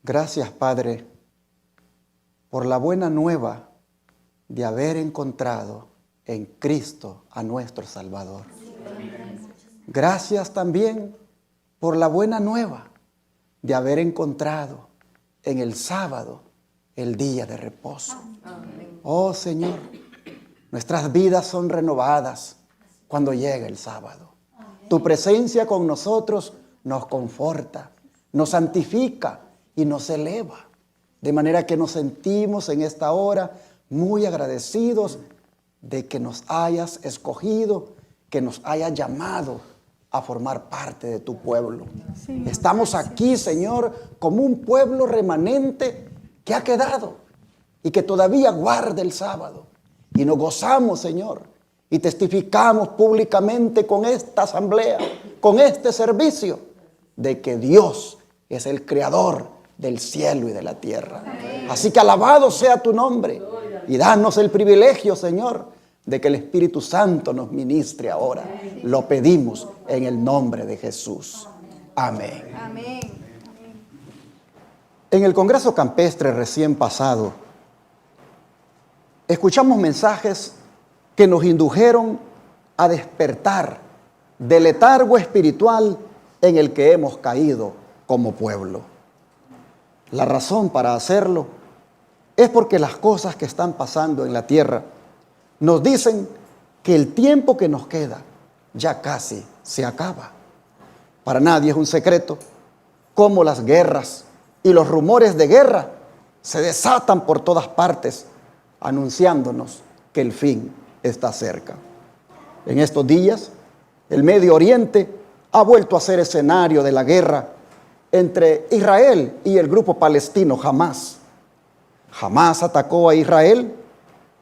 Gracias, Padre, por la buena nueva de haber encontrado en Cristo a nuestro Salvador. Gracias también por la buena nueva de haber encontrado en el sábado el día de reposo. Oh Señor, nuestras vidas son renovadas cuando llega el sábado. Tu presencia con nosotros nos conforta, nos santifica y nos eleva. De manera que nos sentimos en esta hora muy agradecidos de que nos hayas escogido, que nos hayas llamado a formar parte de tu pueblo. Sí, estamos aquí, Señor, como un pueblo remanente que ha quedado y que todavía guarda el sábado. Y nos gozamos, Señor, y testificamos públicamente con esta asamblea, con este servicio, de que Dios es el creador del cielo y de la tierra. Así que alabado sea tu nombre y danos el privilegio, Señor, de que el Espíritu Santo nos ministre ahora. Lo pedimos en el nombre de Jesús. Amén. Amén. En el Congreso Campestre recién pasado, escuchamos mensajes que nos indujeron a despertar del letargo espiritual en el que hemos caído como pueblo. La razón para hacerlo es porque las cosas que están pasando en la tierra nos dicen que el tiempo que nos queda ya casi se acaba. Para nadie es un secreto cómo las guerras y los rumores de guerra se desatan por todas partes, anunciándonos que el fin está cerca. En estos días, el Medio Oriente ha vuelto a ser escenario de la guerra entre Israel y el grupo palestino Hamás. Hamás atacó a Israel,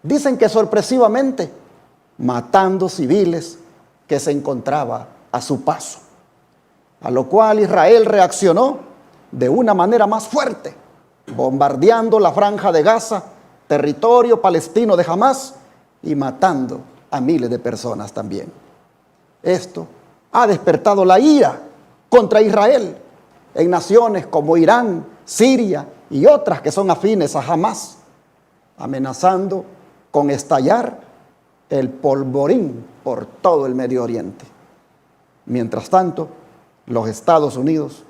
dicen que sorpresivamente, matando civiles que se encontraba a su paso. A lo cual Israel reaccionó de una manera más fuerte, bombardeando la franja de Gaza, territorio palestino de Hamás, y matando a miles de personas también. Esto ha despertado la ira contra Israel en naciones como Irán, Siria y otras que son afines a Hamás, amenazando con estallar el polvorín por todo el Medio Oriente. Mientras tanto, los Estados Unidos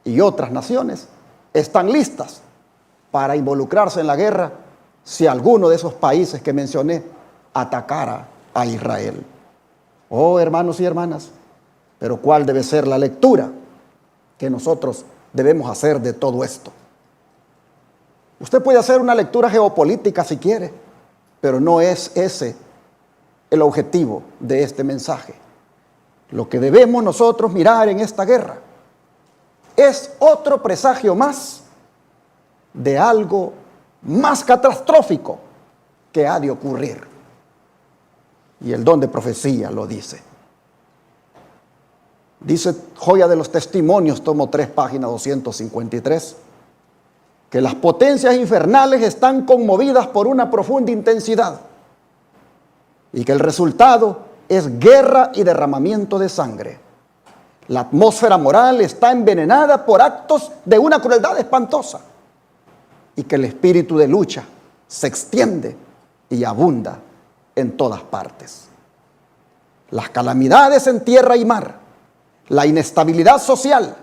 y otras naciones están listas para involucrarse en la guerra si alguno de esos países que mencioné atacara a Israel. Oh, hermanos y hermanas, pero ¿cuál debe ser la lectura que nosotros debemos hacer de todo esto? Usted puede hacer una lectura geopolítica si quiere, pero no es ese el objetivo de este mensaje. Lo que debemos nosotros mirar en esta guerra es otro presagio más de algo más catastrófico que ha de ocurrir. Y el don de profecía lo dice. Dice Joya de los Testimonios, tomo 3, página 253, que las potencias infernales están conmovidas por una profunda intensidad y que el resultado es guerra y derramamiento de sangre. La atmósfera moral está envenenada por actos de una crueldad espantosa y que el espíritu de lucha se extiende y abunda en todas partes. Las calamidades en tierra y mar, la inestabilidad social,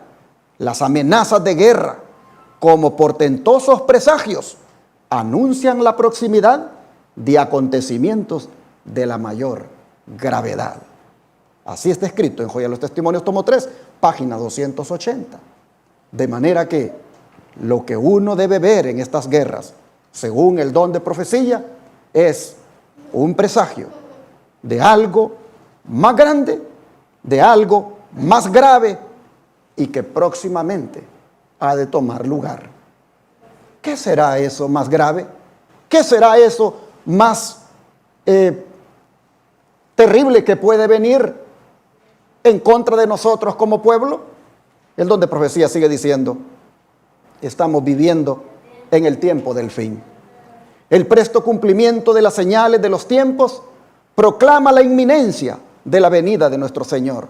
las amenazas de guerra, como portentosos presagios, anuncian la proximidad de acontecimientos de la mayor gravedad. Así está escrito en Joya de los Testimonios, tomo 3, página 280. De manera que lo que uno debe ver en estas guerras, según el don de profecía, es un presagio de algo más grande, de algo más grave y que próximamente ha de tomar lugar. ¿Qué será eso más grave? ¿Qué será eso más terrible que puede venir en contra de nosotros como pueblo? El don de profecía sigue diciendo: estamos viviendo en el tiempo del fin. El presto cumplimiento de las señales de los tiempos proclama la inminencia de la venida de nuestro Señor.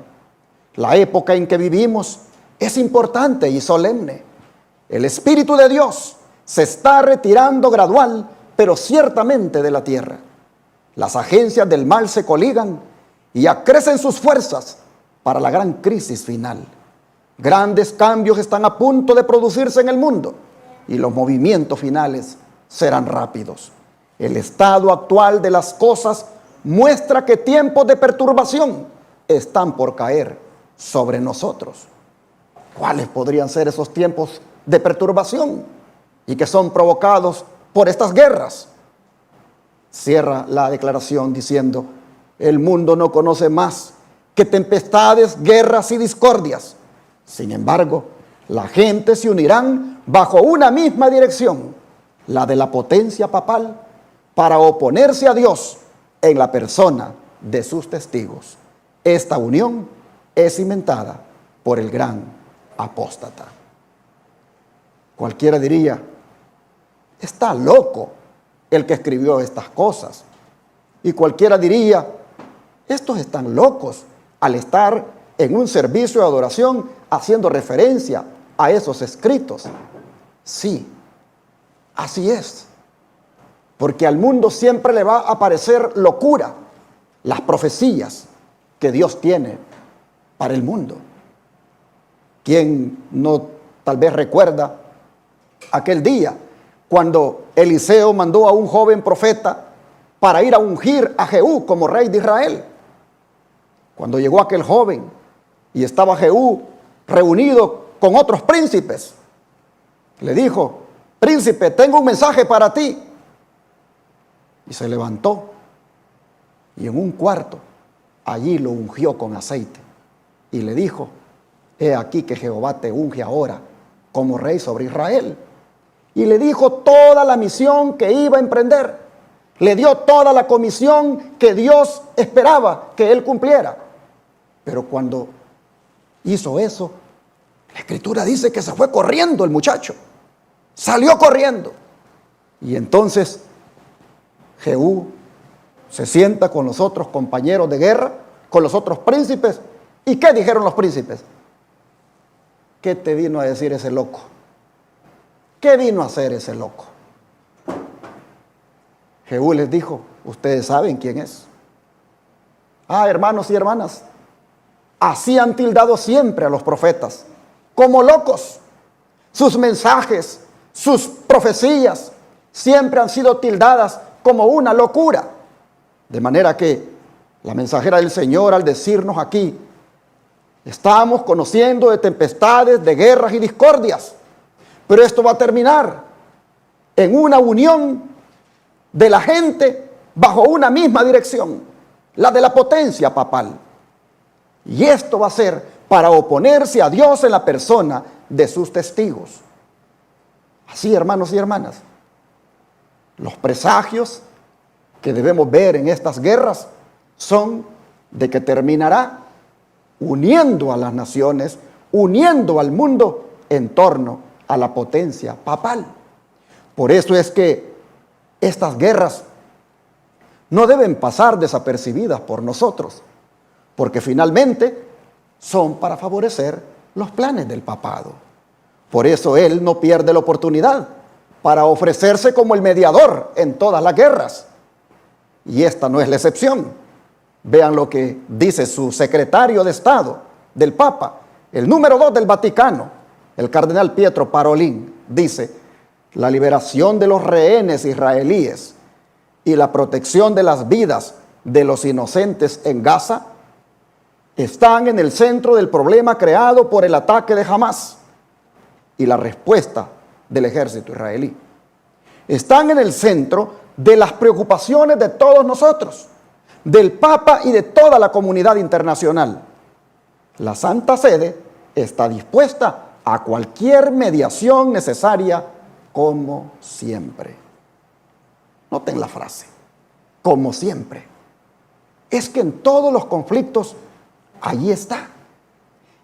La época en que vivimos es importante y solemne. El Espíritu de Dios se está retirando gradual, pero ciertamente de la tierra. Las agencias del mal se coligan y acrecen sus fuerzas para la gran crisis final. Grandes cambios están a punto de producirse en el mundo y los movimientos finales serán rápidos. El estado actual de las cosas muestra que tiempos de perturbación están por caer sobre nosotros. ¿Cuáles podrían ser esos tiempos de perturbación y que son provocados por estas guerras? Cierra la declaración diciendo: el mundo no conoce más que tempestades, guerras y discordias. Sin embargo, la gente se unirán bajo una misma dirección, la de la potencia papal, para oponerse a Dios en la persona de sus testigos. Esta unión es cimentada por el gran apóstata. Cualquiera diría: está loco el que escribió estas cosas. Y cualquiera diría: estos están locos al estar en un servicio de adoración haciendo referencia a esos escritos. Sí, así es. Porque al mundo siempre le va a parecer locura las profecías que Dios tiene para el mundo. ¿Quién no tal vez recuerda aquel día cuando Eliseo mandó a un joven profeta para ir a ungir a Jehú como rey de Israel? Cuando llegó aquel joven y estaba Jehú reunido con otros príncipes, le dijo: príncipe, tengo un mensaje para ti. Y se levantó y en un cuarto allí lo ungió con aceite y le dijo: he aquí que Jehová te unge ahora como rey sobre Israel. Y le dijo toda la misión que iba a emprender. Le dio toda la comisión que Dios esperaba que él cumpliera. Pero cuando hizo eso, la Escritura dice que se fue corriendo el muchacho. Salió corriendo. Y entonces Jehú se sienta con los otros compañeros de guerra, con los otros príncipes. ¿Y qué dijeron los príncipes? ¿Qué te vino a decir ese loco? ¿Qué vino a hacer ese loco? Jehú les dijo: ustedes saben quién es. Ah, hermanos y hermanas, así han tildado siempre a los profetas, como locos. Sus mensajes, sus profecías, siempre han sido tildadas como una locura. De manera que la mensajera del Señor, al decirnos aquí: estamos conociendo de tempestades, de guerras y discordias, pero esto va a terminar en una unión de la gente bajo una misma dirección, la de la potencia papal. Y esto va a ser para oponerse a Dios en la persona de sus testigos. Así, hermanos y hermanas, los presagios que debemos ver en estas guerras son de que terminará uniendo a las naciones, uniendo al mundo en torno a la potencia papal. Por eso es que estas guerras no deben pasar desapercibidas por nosotros, porque finalmente son para favorecer los planes del papado. Por eso él no pierde la oportunidad para ofrecerse como el mediador en todas las guerras. Y esta no es la excepción. Vean lo que dice su secretario de Estado del Papa, el número 2 del Vaticano, el cardenal Pietro Parolin. Dice: la liberación de los rehenes israelíes y la protección de las vidas de los inocentes en Gaza están en el centro del problema creado por el ataque de Hamás y la respuesta del ejército israelí. Están en el centro de las preocupaciones de todos nosotros, del Papa y de toda la comunidad internacional. La Santa Sede está dispuesta a cualquier mediación necesaria, como siempre. Noten la frase: como siempre. Es que en todos los conflictos allí está.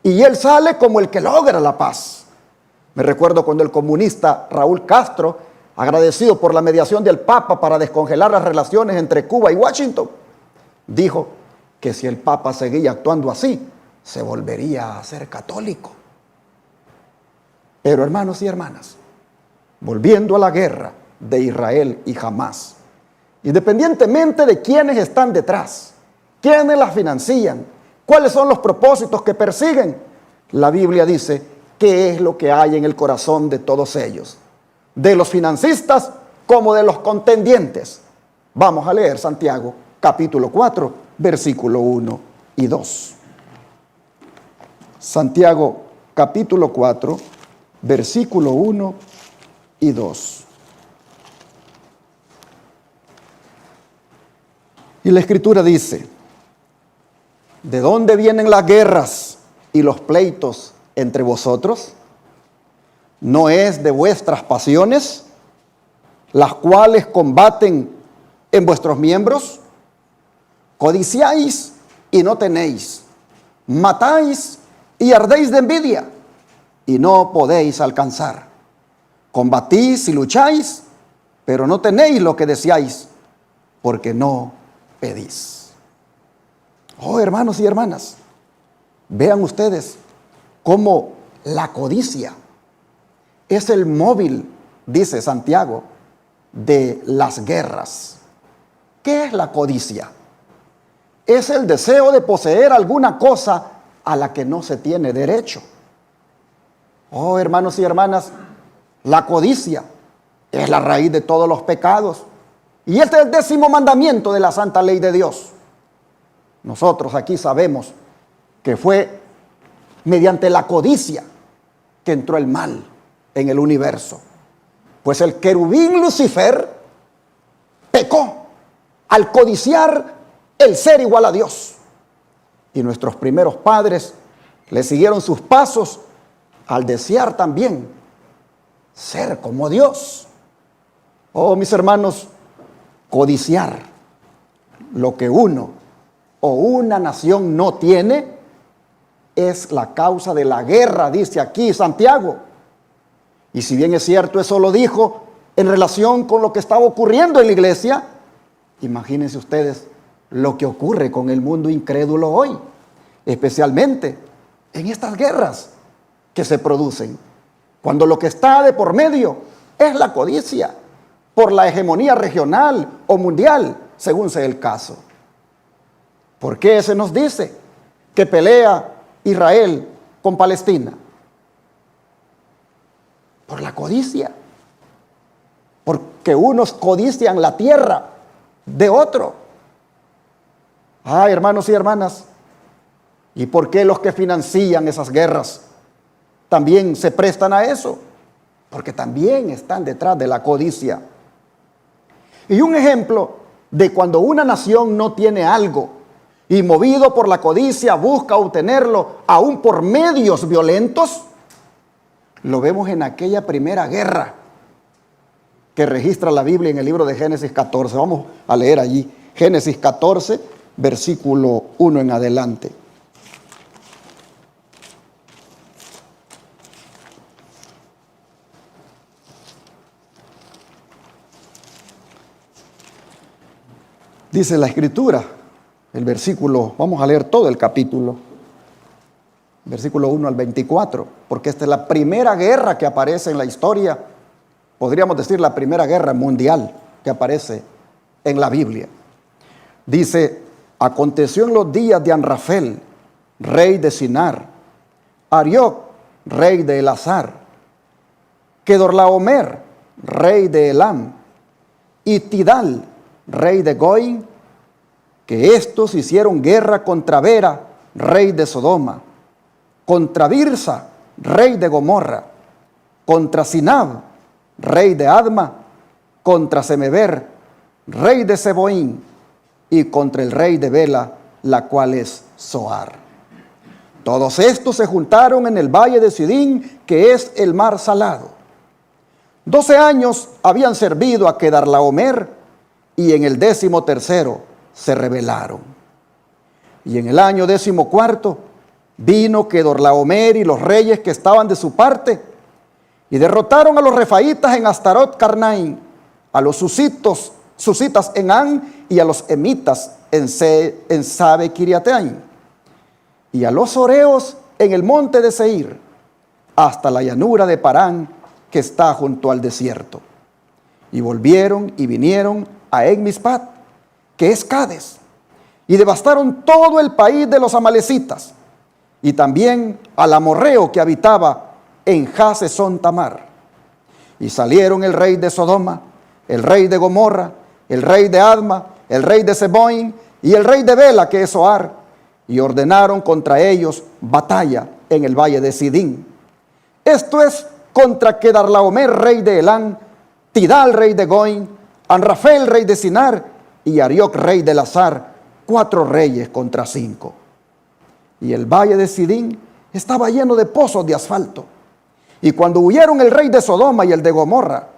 Y él sale como el que logra la paz. Me recuerdo cuando el comunista Raúl Castro, agradecido por la mediación del Papa para descongelar las relaciones entre Cuba y Washington, dijo que si el Papa seguía actuando así, se volvería a ser católico. Pero hermanos y hermanas, volviendo a la guerra de Israel y Hamás, independientemente de quiénes están detrás, quiénes las financian, cuáles son los propósitos que persiguen, la Biblia dice qué es lo que hay en el corazón de todos ellos, de los financistas como de los contendientes. Vamos a leer Santiago capítulo 4, versículo 1 y 2. Santiago capítulo 4, versículo 1 y 2. Y la Escritura dice: ¿de dónde vienen las guerras y los pleitos entre vosotros? ¿No es de vuestras pasiones, las cuales combaten en vuestros miembros? Codiciáis y no tenéis, matáis y ardéis de envidia y no podéis alcanzar. Combatís y lucháis, pero no tenéis lo que deseáis, porque no pedís. Oh, hermanos y hermanas, vean ustedes cómo la codicia es el móvil, dice Santiago, de las guerras. ¿Qué es la codicia? Es el deseo de poseer alguna cosa a la que no se tiene derecho. Oh, hermanos y hermanas, la codicia es la raíz de todos los pecados. Y este es el 10º mandamiento de la santa ley de Dios. Nosotros aquí sabemos que fue mediante la codicia que entró el mal en el universo. Pues el querubín Lucifer pecó al codiciar el ser igual a Dios. Y nuestros primeros padres le siguieron sus pasos al desear también ser como Dios. Oh, mis hermanos, codiciar lo que uno o una nación no tiene es la causa de la guerra, dice aquí Santiago. Y si bien es cierto, eso lo dijo en relación con lo que estaba ocurriendo en la iglesia, imagínense ustedes lo que ocurre con el mundo incrédulo hoy, especialmente en estas guerras que se producen, cuando lo que está de por medio es la codicia por la hegemonía regional o mundial, según sea el caso. ¿Por qué se nos dice que pelea Israel con Palestina? Por la codicia, porque unos codician la tierra de otro. Hermanos y hermanas, ¿y por qué los que financian esas guerras también se prestan a eso? Porque también están detrás de la codicia. Y un ejemplo de cuando una nación no tiene algo y movido por la codicia busca obtenerlo aún por medios violentos, lo vemos en aquella primera guerra que registra la Biblia en el libro de Génesis 14. Vamos a leer allí, Génesis 14, versículo 1 en adelante. Dice la Escritura, el versículo, vamos a leer todo el capítulo, versículo 1 al 24, porque esta es la primera guerra que aparece en la historia, podríamos decir la primera guerra mundial que aparece en la Biblia. Dice: aconteció en los días de Anrafel, rey de Sinar, Arioc, rey de Elazar, Kedorlaomer, rey de Elam, y Tidal, rey de Goim, que estos hicieron guerra contra Bera, rey de Sodoma, contra Birsa, rey de Gomorra, contra Sinab, rey de Adma, contra Semeber, rey de Seboín, y contra el rey de Bela, la cual es Zoar. Todos estos se juntaron en el valle de Sidín, que es el mar salado. 12 años habían servido a Kedorlaomer, y en el 13º se rebelaron. Y en el año 14 vino Kedorlaomer y los reyes que estaban de su parte, y derrotaron a los refaítas en Astarot Carnaim, a los susitas en An, y a los emitas en Sabe Kiriataim, y a los oreos en el monte de Seir. hasta la llanura de Parán, que está junto al desierto. Y volvieron y vinieron a En-Mispat, que es Cades, y devastaron todo el país de los amalecitas, y también al amorreo que habitaba en Hasezón Tamar. Y salieron el rey de Sodoma, el rey de Gomorra, el rey de Adma, el rey de Seboín y el rey de Bela, que es Zoar, y ordenaron contra ellos batalla en el valle de Sidín. Esto es contra Kedarlaomer, rey de Elán, Tidal, rey de Goín, Anrafel, rey de Sinar, y Arioc, rey de Lazar, 4 reyes contra 5. Y el valle de Sidín estaba lleno de pozos de asfalto. Y cuando huyeron el rey de Sodoma y el de Gomorra,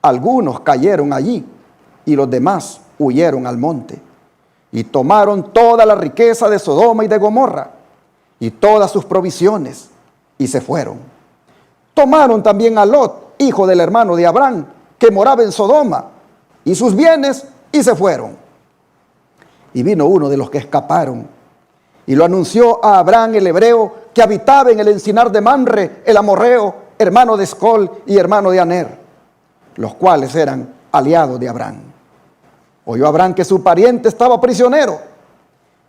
algunos cayeron allí, y los demás huyeron al monte. Y tomaron toda la riqueza de Sodoma y de Gomorra, y todas sus provisiones, y se fueron. Tomaron también a Lot, hijo del hermano de Abraham, que moraba en Sodoma, y sus bienes, y se fueron. Y vino uno de los que escaparon, y lo anunció a Abraham el hebreo, que habitaba en el encinar de Mamre, el amorreo, hermano de Escol y hermano de Aner, los cuales eran aliados de Abraham. Oyó Abraham que su pariente estaba prisionero,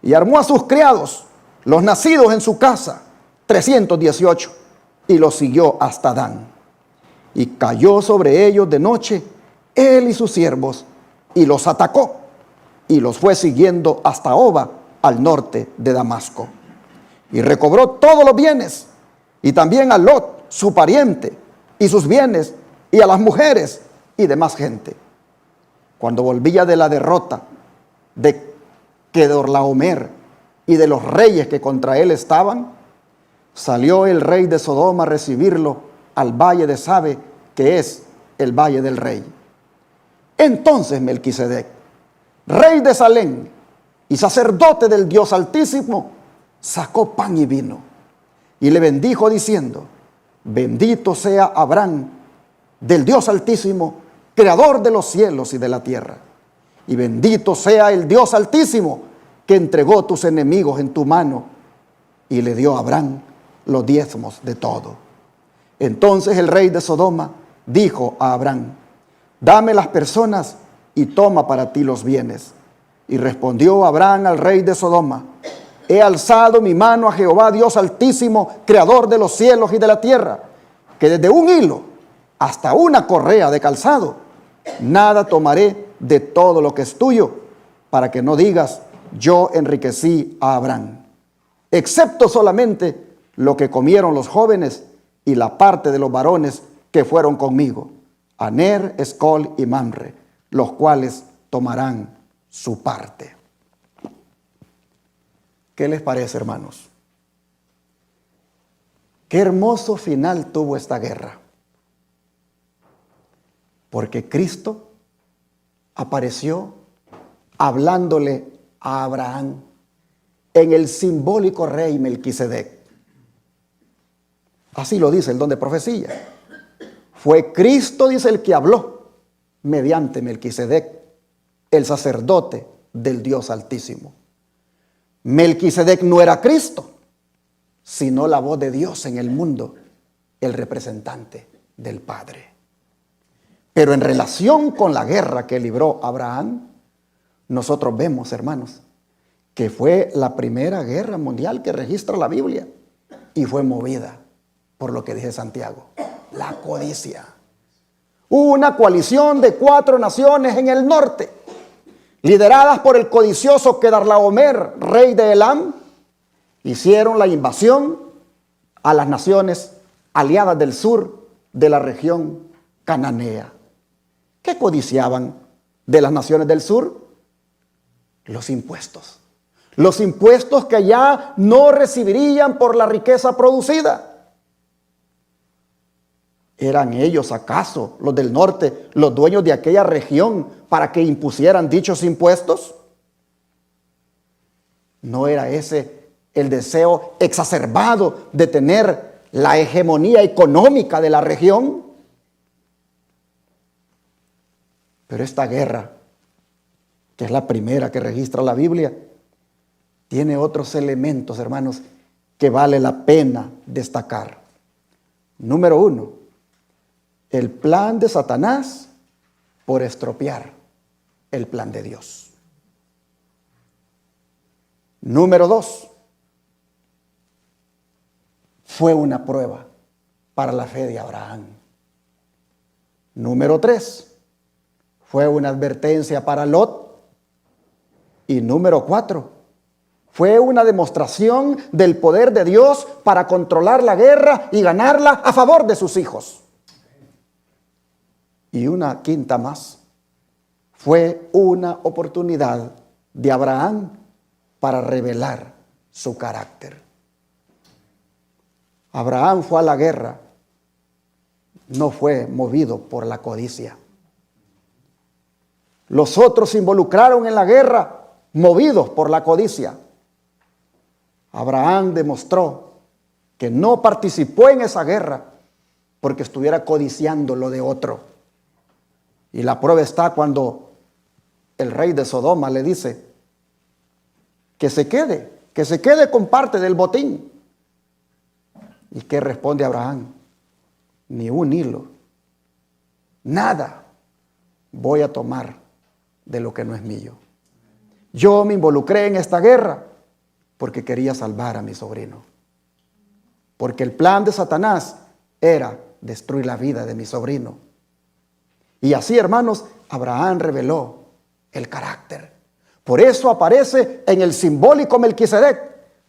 y armó a sus criados, los nacidos en su casa, 318, y los siguió hasta Dan. Y cayó sobre ellos de noche, él y sus siervos, y los atacó, y los fue siguiendo hasta Oba, al norte de Damasco. Y recobró todos los bienes, y también a Lot, su pariente, y sus bienes, y a las mujeres, y demás gente. Cuando volvía de la derrota de Kedorlaomer y de los reyes que contra él estaban, salió el rey de Sodoma a recibirlo al valle de Sabe, que es el valle del rey. Entonces Melquisedec, rey de Salem y sacerdote del Dios Altísimo, sacó pan y vino y le bendijo diciendo: bendito sea Abraham del Dios Altísimo, creador de los cielos y de la tierra, y bendito sea el Dios Altísimo que entregó tus enemigos en tu mano. Y le dio a Abraham los diezmos de todo. Entonces el rey de Sodoma dijo a Abraham: dame las personas y toma para ti los bienes. Y respondió Abraham al rey de Sodoma: he alzado mi mano a Jehová Dios Altísimo, creador de los cielos y de la tierra, que desde un hilo hasta una correa de calzado, nada tomaré de todo lo que es tuyo, para que no digas: yo enriquecí a Abraham, excepto solamente lo que comieron los jóvenes y la parte de los varones que fueron conmigo, Aner, Escol y Mamre, los cuales tomarán su parte. ¿Qué les parece, hermanos? Qué hermoso final tuvo esta guerra. Porque Cristo apareció hablándole a Abraham en el simbólico rey Melquisedec. Así lo dice el don de profecía. Fue Cristo, dice, el que habló mediante Melquisedec, el sacerdote del Dios Altísimo. Melquisedec no era Cristo, sino la voz de Dios en el mundo, el representante del Padre. Pero en relación con la guerra que libró Abraham, nosotros vemos, hermanos, que fue la primera guerra mundial que registra la Biblia y fue movida por lo que dice Santiago, la codicia. Hubo una coalición de 4 naciones en el norte, lideradas por el codicioso Kedorlaomer, rey de Elam, hicieron la invasión a las naciones aliadas del sur de la región cananea. ¿Qué codiciaban de las naciones del sur? Los impuestos. Los impuestos que ya no recibirían por la riqueza producida. ¿Eran ellos acaso, los del norte, los dueños de aquella región para que impusieran dichos impuestos? ¿No era ese el deseo exacerbado de tener la hegemonía económica de la región? Pero esta guerra, que es la primera que registra la Biblia, tiene otros elementos, hermanos, que vale la pena destacar. Número 1, el plan de Satanás por estropear el plan de Dios. Número 2, fue una prueba para la fe de Abraham. Número 3, fue una advertencia para Lot. Y número 4, fue una demostración del poder de Dios para controlar la guerra y ganarla a favor de sus hijos. Y una quinta más, fue una oportunidad de Abraham para revelar su carácter. Abraham fue a la guerra, no fue movido por la codicia. Los otros se involucraron en la guerra movidos por la codicia. Abraham demostró que no participó en esa guerra porque estuviera codiciando lo de otro. Y la prueba está cuando el rey de Sodoma le dice que se quede con parte del botín. ¿Y qué responde Abraham? Ni un hilo, nada voy a tomar de lo que no es mío. Yo me involucré en esta guerra porque quería salvar a mi sobrino. Porque el plan de Satanás era destruir la vida de mi sobrino. Y así, hermanos, Abraham reveló el carácter. Por eso aparece en el simbólico Melquisedec,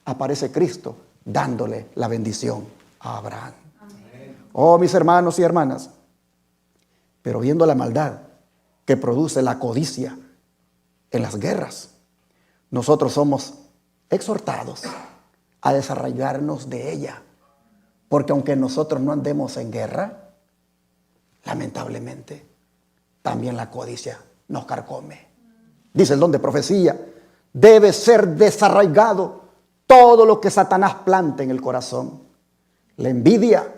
aparece Cristo dándole la bendición a Abraham. Amén. Oh, mis hermanos y hermanas, pero viendo la maldad que produce la codicia en las guerras, nosotros somos exhortados a desarraigarnos de ella. Porque aunque nosotros no andemos en guerra, lamentablemente, también la codicia nos carcome. Dice el don de profecía, debe ser desarraigado todo lo que Satanás plante en el corazón. La envidia,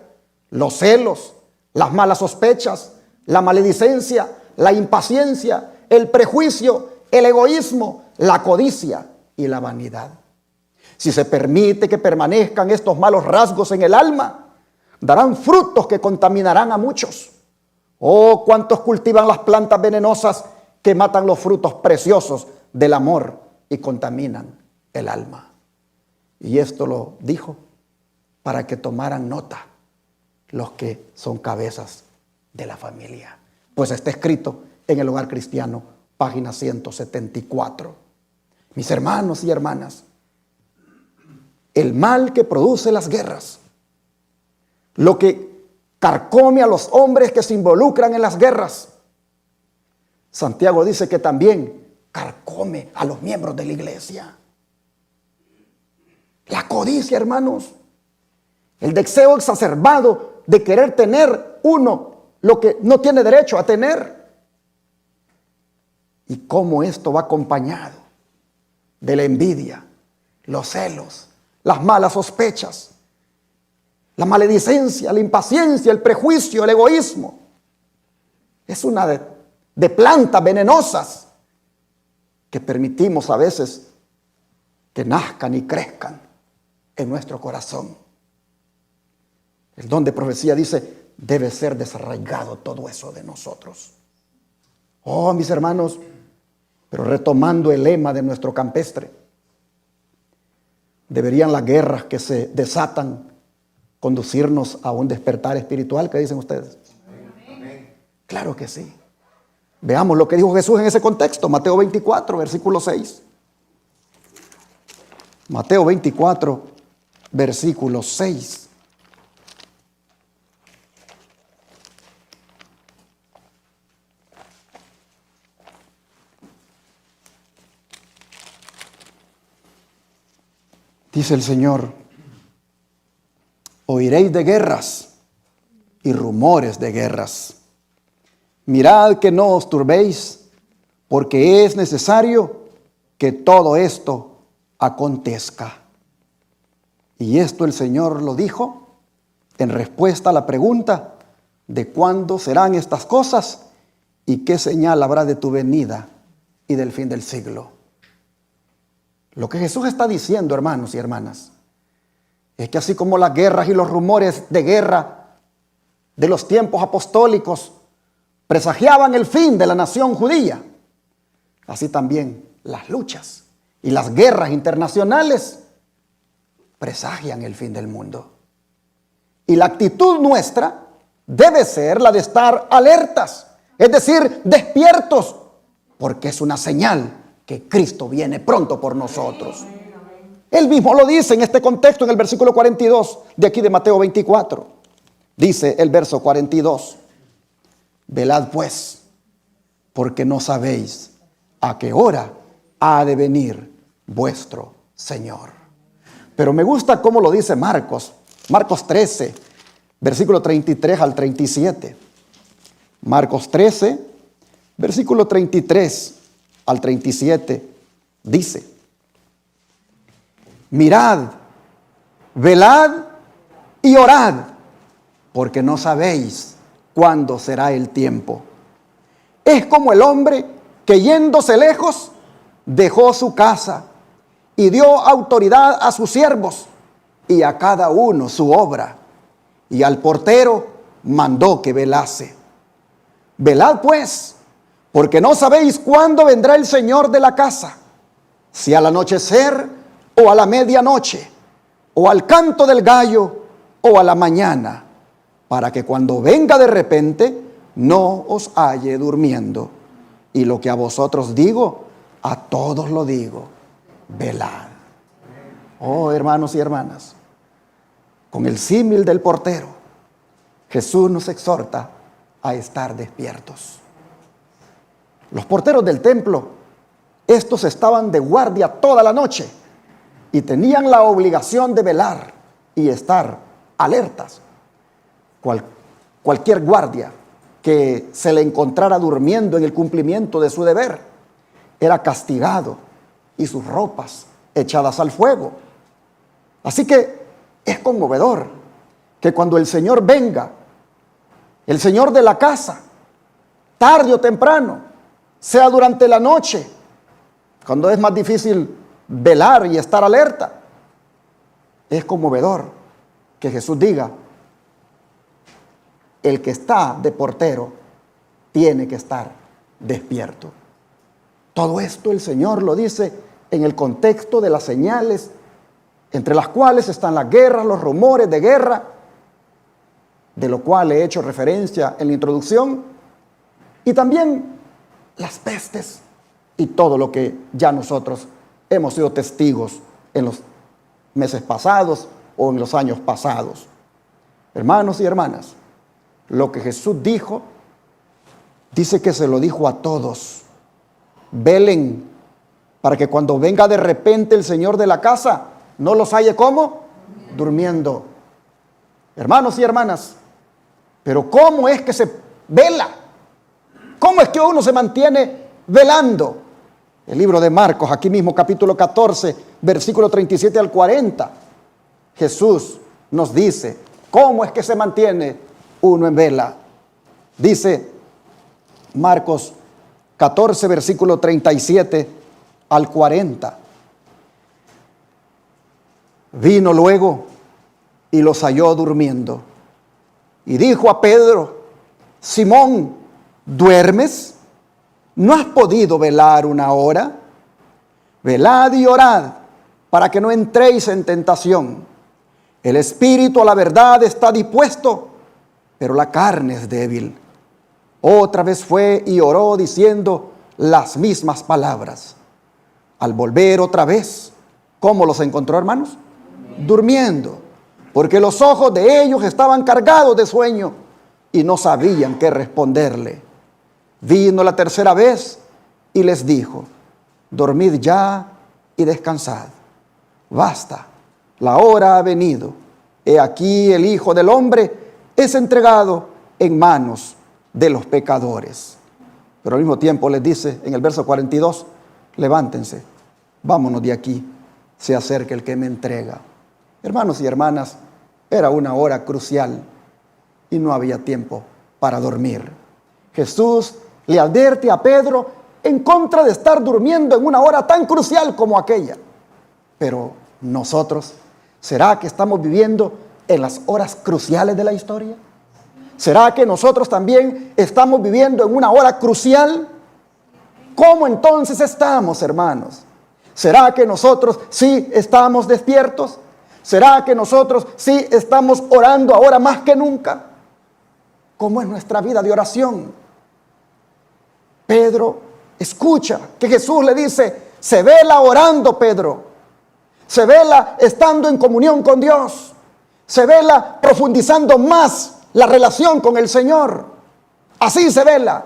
los celos, las malas sospechas, la maledicencia, la impaciencia, el prejuicio, el egoísmo, la codicia y la vanidad. Si se permite que permanezcan estos malos rasgos en el alma, darán frutos que contaminarán a muchos. Oh, cuántos cultivan las plantas venenosas que matan los frutos preciosos del amor y contaminan el alma. Y esto lo dijo para que tomaran nota los que son cabezas de la familia. Pues está escrito en el Hogar Cristiano, página 174. Mis hermanos y hermanas, el mal que produce las guerras, lo que carcome a los hombres que se involucran en las guerras, Santiago dice que también carcome a los miembros de la iglesia. La codicia, hermanos, el deseo exacerbado de querer tener uno lo que no tiene derecho a tener. Y cómo esto va acompañado de la envidia, los celos, las malas sospechas, la maledicencia, la impaciencia, el prejuicio, el egoísmo. Es una de plantas venenosas que permitimos a veces que nazcan y crezcan en nuestro corazón. El don de profecía dice, debe ser desarraigado todo eso de nosotros. Oh, mis hermanos, pero retomando el lema de nuestro campestre, ¿deberían las guerras que se desatan conducirnos a un despertar espiritual? ¿Qué dicen ustedes? Amén. Claro que sí. Veamos lo que dijo Jesús en ese contexto. Mateo 24, versículo 6. Mateo 24, versículo 6. Dice el Señor, oiréis de guerras y rumores de guerras. Mirad que no os turbéis, porque es necesario que todo esto acontezca. Y esto el Señor lo dijo en respuesta a la pregunta de cuándo serán estas cosas y qué señal habrá de tu venida y del fin del siglo. Lo que Jesús está diciendo, hermanos y hermanas, es que así como las guerras y los rumores de guerra de los tiempos apostólicos presagiaban el fin de la nación judía, así también las luchas y las guerras internacionales presagian el fin del mundo. Y la actitud nuestra debe ser la de estar alertas, es decir, despiertos, porque es una señal que Cristo viene pronto por nosotros. Él mismo lo dice en este contexto, en el versículo 42 de aquí de Mateo 24. Dice el verso 42: velad pues, porque no sabéis a qué hora ha de venir vuestro Señor. Pero me gusta cómo lo dice Marcos 13, versículo 33 al 37. Marcos 13, versículo 33 al 37, dice: mirad, velad y orad, porque no sabéis cuándo será el tiempo. Es como el hombre que yéndose lejos dejó su casa y dio autoridad a sus siervos y a cada uno su obra, y al portero mandó que velase. Velad pues, porque no sabéis cuándo vendrá el Señor de la casa, si al anochecer o a la medianoche, o al canto del gallo o a la mañana, para que cuando venga de repente no os halle durmiendo. Y lo que a vosotros digo, a todos lo digo: velad. Oh, hermanos y hermanas, con el símil del portero, Jesús nos exhorta a estar despiertos. Los porteros del templo, estos estaban de guardia toda la noche y tenían la obligación de velar y estar alertas. Cualquier guardia que se le encontrara durmiendo en el cumplimiento de su deber era castigado y sus ropas echadas al fuego. Así que es conmovedor que cuando el Señor venga, el Señor de la casa, tarde o temprano, sea durante la noche, cuando es más difícil velar y estar alerta, es conmovedor que Jesús diga: el que está de portero tiene que estar despierto. Todo esto el Señor lo dice en el contexto de las señales, entre las cuales están las guerras, los rumores de guerra, de lo cual he hecho referencia en la introducción, y también las pestes y todo lo que ya nosotros hemos sido testigos en los meses pasados o en los años pasados. Hermanos y hermanas, lo que Jesús dijo, dice que se lo dijo a todos: velen, para que cuando venga de repente el Señor de la casa, no los halle ¿cómo? Durmiendo. Hermanos y hermanas, pero ¿cómo es que se vela? ¿Cómo es que uno se mantiene velando? El libro de Marcos, aquí mismo capítulo 14, versículo 37 al 40, Jesús nos dice cómo es que se mantiene uno en vela. Dice Marcos 14, versículo 37 al 40. Vino luego y los halló durmiendo. Y dijo a Pedro: Simón, ¿duermes? ¿No has podido velar una hora? Velad y orad, para que no entréis en tentación. El espíritu a la verdad está dispuesto, pero la carne es débil. Otra vez fue y oró diciendo las mismas palabras. Al volver otra vez, ¿cómo los encontró, hermanos? Durmiendo, porque los ojos de ellos estaban cargados de sueño y no sabían qué responderle. Vino la tercera vez y les dijo: dormid ya y descansad. Basta, la hora ha venido. He aquí el Hijo del Hombre es entregado en manos de los pecadores. Pero al mismo tiempo les dice en el verso 42: levántense, vámonos de aquí, se acerca el que me entrega. Hermanos y hermanas, era una hora crucial y no había tiempo para dormir. Jesús le advierte a Pedro en contra de estar durmiendo en una hora tan crucial como aquella. Pero nosotros, ¿será que estamos viviendo en las horas cruciales de la historia? ¿Será que nosotros también estamos viviendo en una hora crucial? ¿Cómo entonces estamos, hermanos? ¿Será que nosotros sí estamos despiertos? ¿Será que nosotros sí estamos orando ahora más que nunca? ¿Cómo es nuestra vida de oración? Pedro escucha que Jesús le dice, se vela orando, Pedro. Se vela estando en comunión con Dios. Se vela profundizando más la relación con el Señor. Así se vela.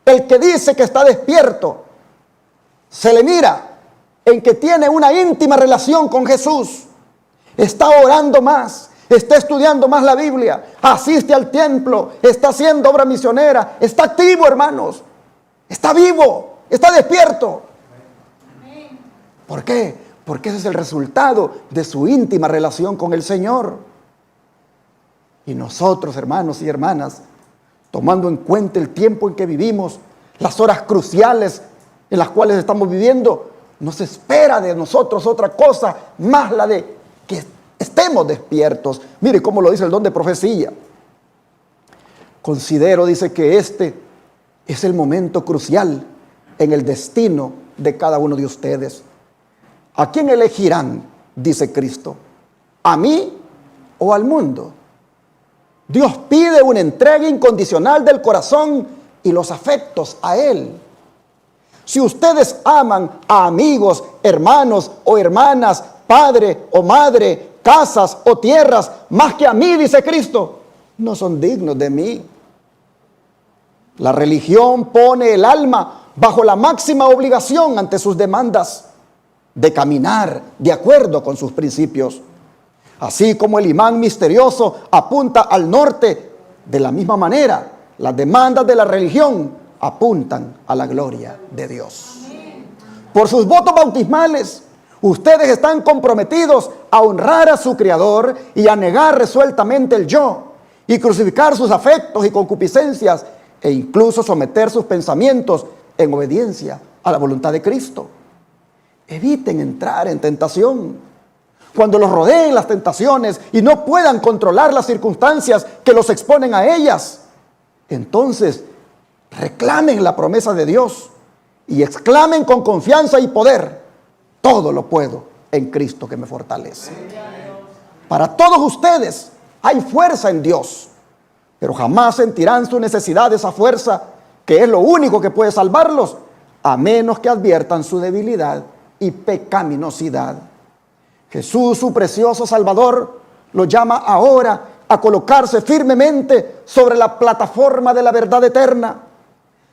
El que dice que está despierto, se le mira en que tiene una íntima relación con Jesús. Está orando más, está estudiando más la Biblia, asiste al templo, está haciendo obra misionera, está activo, hermanos, está vivo, está despierto. ¿Por qué? Porque ese es el resultado de su íntima relación con el Señor. Y nosotros, hermanos y hermanas, tomando en cuenta el tiempo en que vivimos, las horas cruciales en las cuales estamos viviendo, nos espera de nosotros otra cosa, más la de que estemos despiertos. Mire cómo lo dice el don de profecía. Considero, dice, que este es el momento crucial en el destino de cada uno de ustedes. ¿A quién elegirán? Dice Cristo. ¿A mí o al mundo? Dios pide una entrega incondicional del corazón y los afectos a Él. Si ustedes aman a amigos, hermanos o hermanas, padre o madre, casas o tierras, más que a mí, dice Cristo, no son dignos de mí. La religión pone el alma bajo la máxima obligación ante sus demandas de caminar de acuerdo con sus principios. Así como el imán misterioso apunta al norte, de la misma manera, las demandas de la religión apuntan a la gloria de Dios. Por sus votos bautismales, ustedes están comprometidos a honrar a su Creador y a negar resueltamente el yo, y crucificar sus afectos y concupiscencias, e incluso someter sus pensamientos en obediencia a la voluntad de Cristo. Eviten entrar en tentación. Cuando los rodeen las tentaciones y no puedan controlar las circunstancias que los exponen a ellas, entonces reclamen la promesa de Dios y exclamen con confianza y poder: todo lo puedo en Cristo que me fortalece. Para todos ustedes hay fuerza en Dios, pero jamás sentirán su necesidad de esa fuerza, que es lo único que puede salvarlos, a menos que adviertan su debilidad y pecaminosidad. Jesús, su precioso Salvador, los llama ahora a colocarse firmemente sobre la plataforma de la verdad eterna.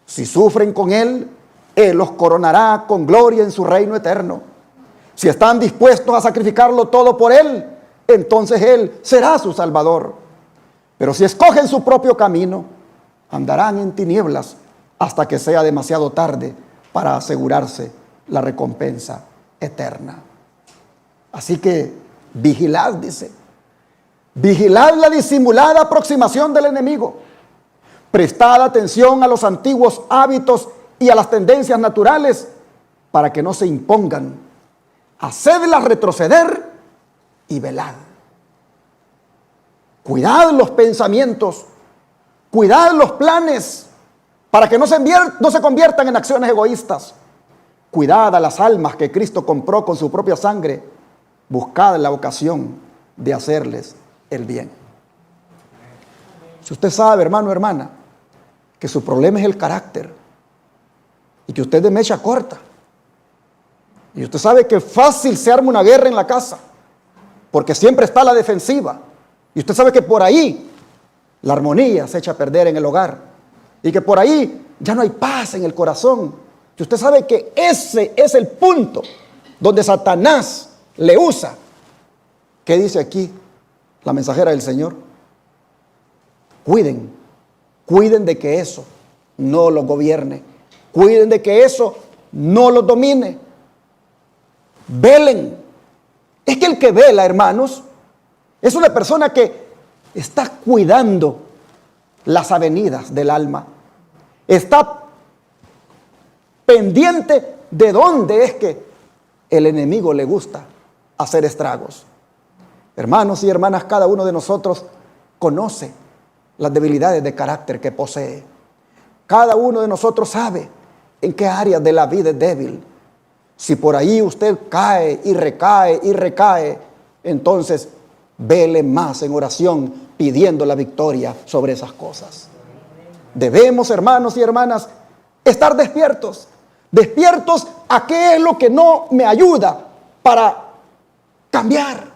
Si sufren con Él, Él los coronará con gloria en su reino eterno. Si están dispuestos a sacrificarlo todo por Él, entonces Él será su Salvador. Pero si escogen su propio camino, andarán en tinieblas hasta que sea demasiado tarde para asegurarse la recompensa eterna. Así que vigilad, dice. Vigilad la disimulada aproximación del enemigo. Prestad atención a los antiguos hábitos y a las tendencias naturales para que no se impongan. Hacedlas retroceder y velad. Cuidad los pensamientos, cuidad los planes para que no se conviertan en acciones egoístas. Cuidad a las almas que Cristo compró con su propia sangre. Buscad la ocasión de hacerles el bien. Si usted sabe, hermano o hermana, que su problema es el carácter y que usted es de mecha corta, y usted sabe que fácil se arma una guerra en la casa porque siempre está a la defensiva, y usted sabe que por ahí la armonía se echa a perder en el hogar y que por ahí ya no hay paz en el corazón, y usted sabe que ese es el punto donde Satanás le usa. ¿Qué dice aquí la mensajera del Señor? Cuiden de que eso no los gobierne, cuiden de que eso no los domine. Velen. Es que el que vela, hermanos, es una persona que está cuidando las avenidas del alma, está pendiente de dónde es que el enemigo le gusta hacer estragos. Hermanos y hermanas, cada uno de nosotros conoce las debilidades de carácter que posee. Cada uno de nosotros sabe en qué áreas de la vida es débil. Si por ahí usted cae y recae y recae, entonces vele más en oración pidiendo la victoria sobre esas cosas. Debemos, hermanos y hermanas, estar despiertos. Despiertos a qué es lo que no me ayuda para cambiar,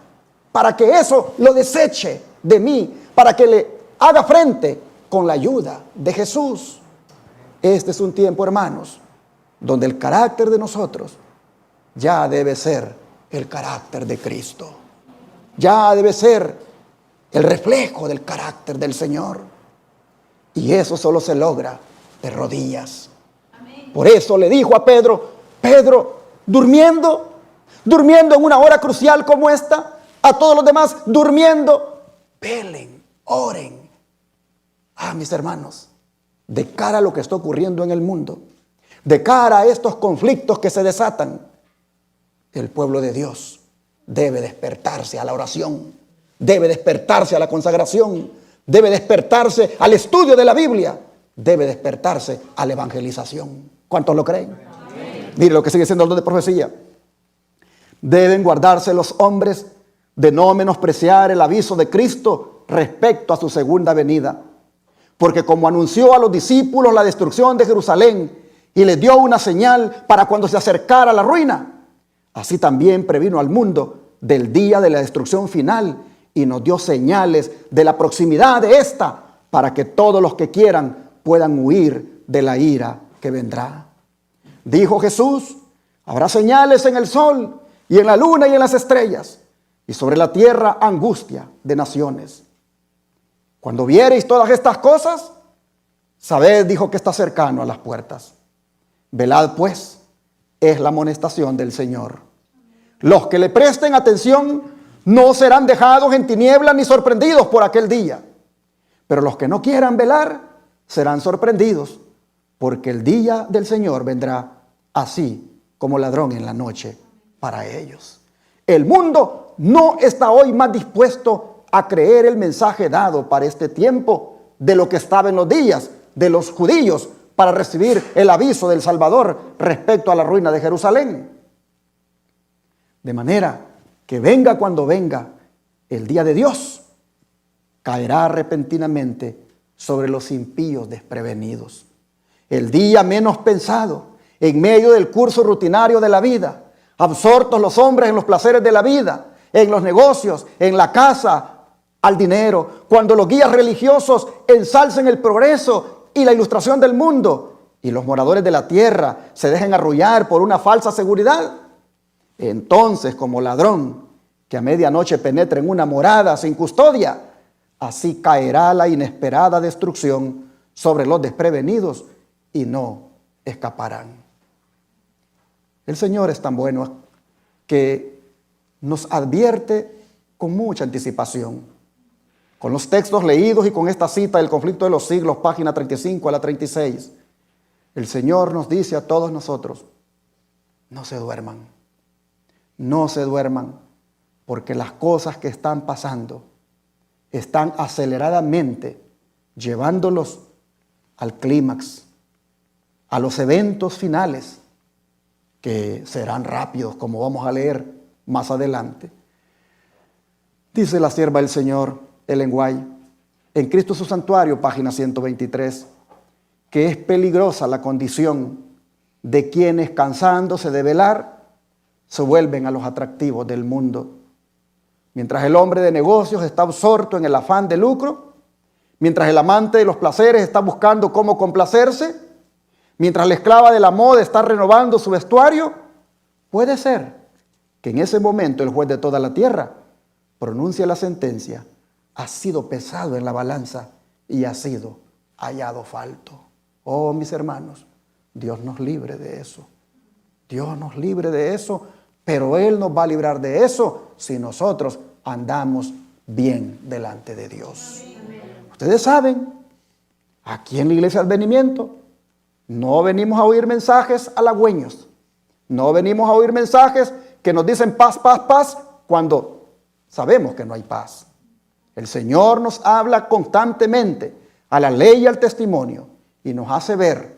para que eso lo deseche de mí, para que le haga frente con la ayuda de Jesús. Este es un tiempo, hermanos, donde el carácter de nosotros ya debe ser el carácter de Cristo. Ya debe ser el reflejo del carácter del Señor. Y eso solo se logra de rodillas. Por eso le dijo a Pedro, Pedro, durmiendo en una hora crucial como esta, a todos los demás durmiendo, velen, oren. Mis hermanos, de cara a lo que está ocurriendo en el mundo, de cara a estos conflictos que se desatan, el pueblo de Dios debe despertarse a la oración, debe despertarse a la consagración, debe despertarse al estudio de la Biblia, debe despertarse a la evangelización. ¿Cuántos lo creen? Amén. Mire lo que sigue siendo el don de profecía. Deben guardarse los hombres de no menospreciar el aviso de Cristo respecto a su segunda venida. Porque como anunció a los discípulos la destrucción de Jerusalén y les dio una señal para cuando se acercara la ruina, así también previno al mundo del día de la destrucción final y nos dio señales de la proximidad de esta para que todos los que quieran puedan huir de la ira que vendrá. Dijo Jesús, habrá señales en el sol y en la luna y en las estrellas y sobre la tierra angustia de naciones. Cuando viereis todas estas cosas, sabed, dijo, que está cercano a las puertas. Velad pues, es la amonestación del Señor. Los que le presten atención no serán dejados en tinieblas ni sorprendidos por aquel día. Pero los que no quieran velar serán sorprendidos, porque el día del Señor vendrá así como ladrón en la noche para ellos. El mundo no está hoy más dispuesto a creer el mensaje dado para este tiempo de lo que estaba en los días de los judíos para recibir el aviso del Salvador respecto a la ruina de Jerusalén. De manera que venga cuando venga el día de Dios, caerá repentinamente sobre los impíos desprevenidos. El día menos pensado, en medio del curso rutinario de la vida, absortos los hombres en los placeres de la vida, en los negocios, en la casa, al dinero, cuando los guías religiosos ensalcen el progreso y la ilustración del mundo y los moradores de la tierra se dejen arrullar por una falsa seguridad. Entonces, como ladrón que a medianoche penetra en una morada sin custodia, así caerá la inesperada destrucción sobre los desprevenidos y no escaparán. El Señor es tan bueno que nos advierte con mucha anticipación. Con los textos leídos y con esta cita del conflicto de los siglos, página 35 a la 36, el Señor nos dice a todos nosotros, no se duerman, porque las cosas que están pasando están aceleradamente llevándolos al clímax, a los eventos finales, que serán rápidos, como vamos a leer más adelante. Dice la sierva del Señor, Ellen White, en Cristo su santuario, página 123, que es peligrosa la condición de quienes, cansándose de velar, se vuelven a los atractivos del mundo. Mientras el hombre de negocios está absorto en el afán de lucro, mientras el amante de los placeres está buscando cómo complacerse, mientras la esclava de la moda está renovando su vestuario, puede ser que en ese momento el juez de toda la tierra pronuncie la sentencia: ha sido pesado en la balanza y ha sido hallado falto. Oh, mis hermanos, Dios nos libre de eso. Dios nos libre de eso, pero Él nos va a librar de eso si nosotros andamos bien delante de Dios. Ustedes saben, aquí en la Iglesia Advenimiento no venimos a oír mensajes halagüeños. No venimos a oír mensajes que nos dicen paz, paz, paz, cuando sabemos que no hay paz. El Señor nos habla constantemente a la ley y al testimonio y nos hace ver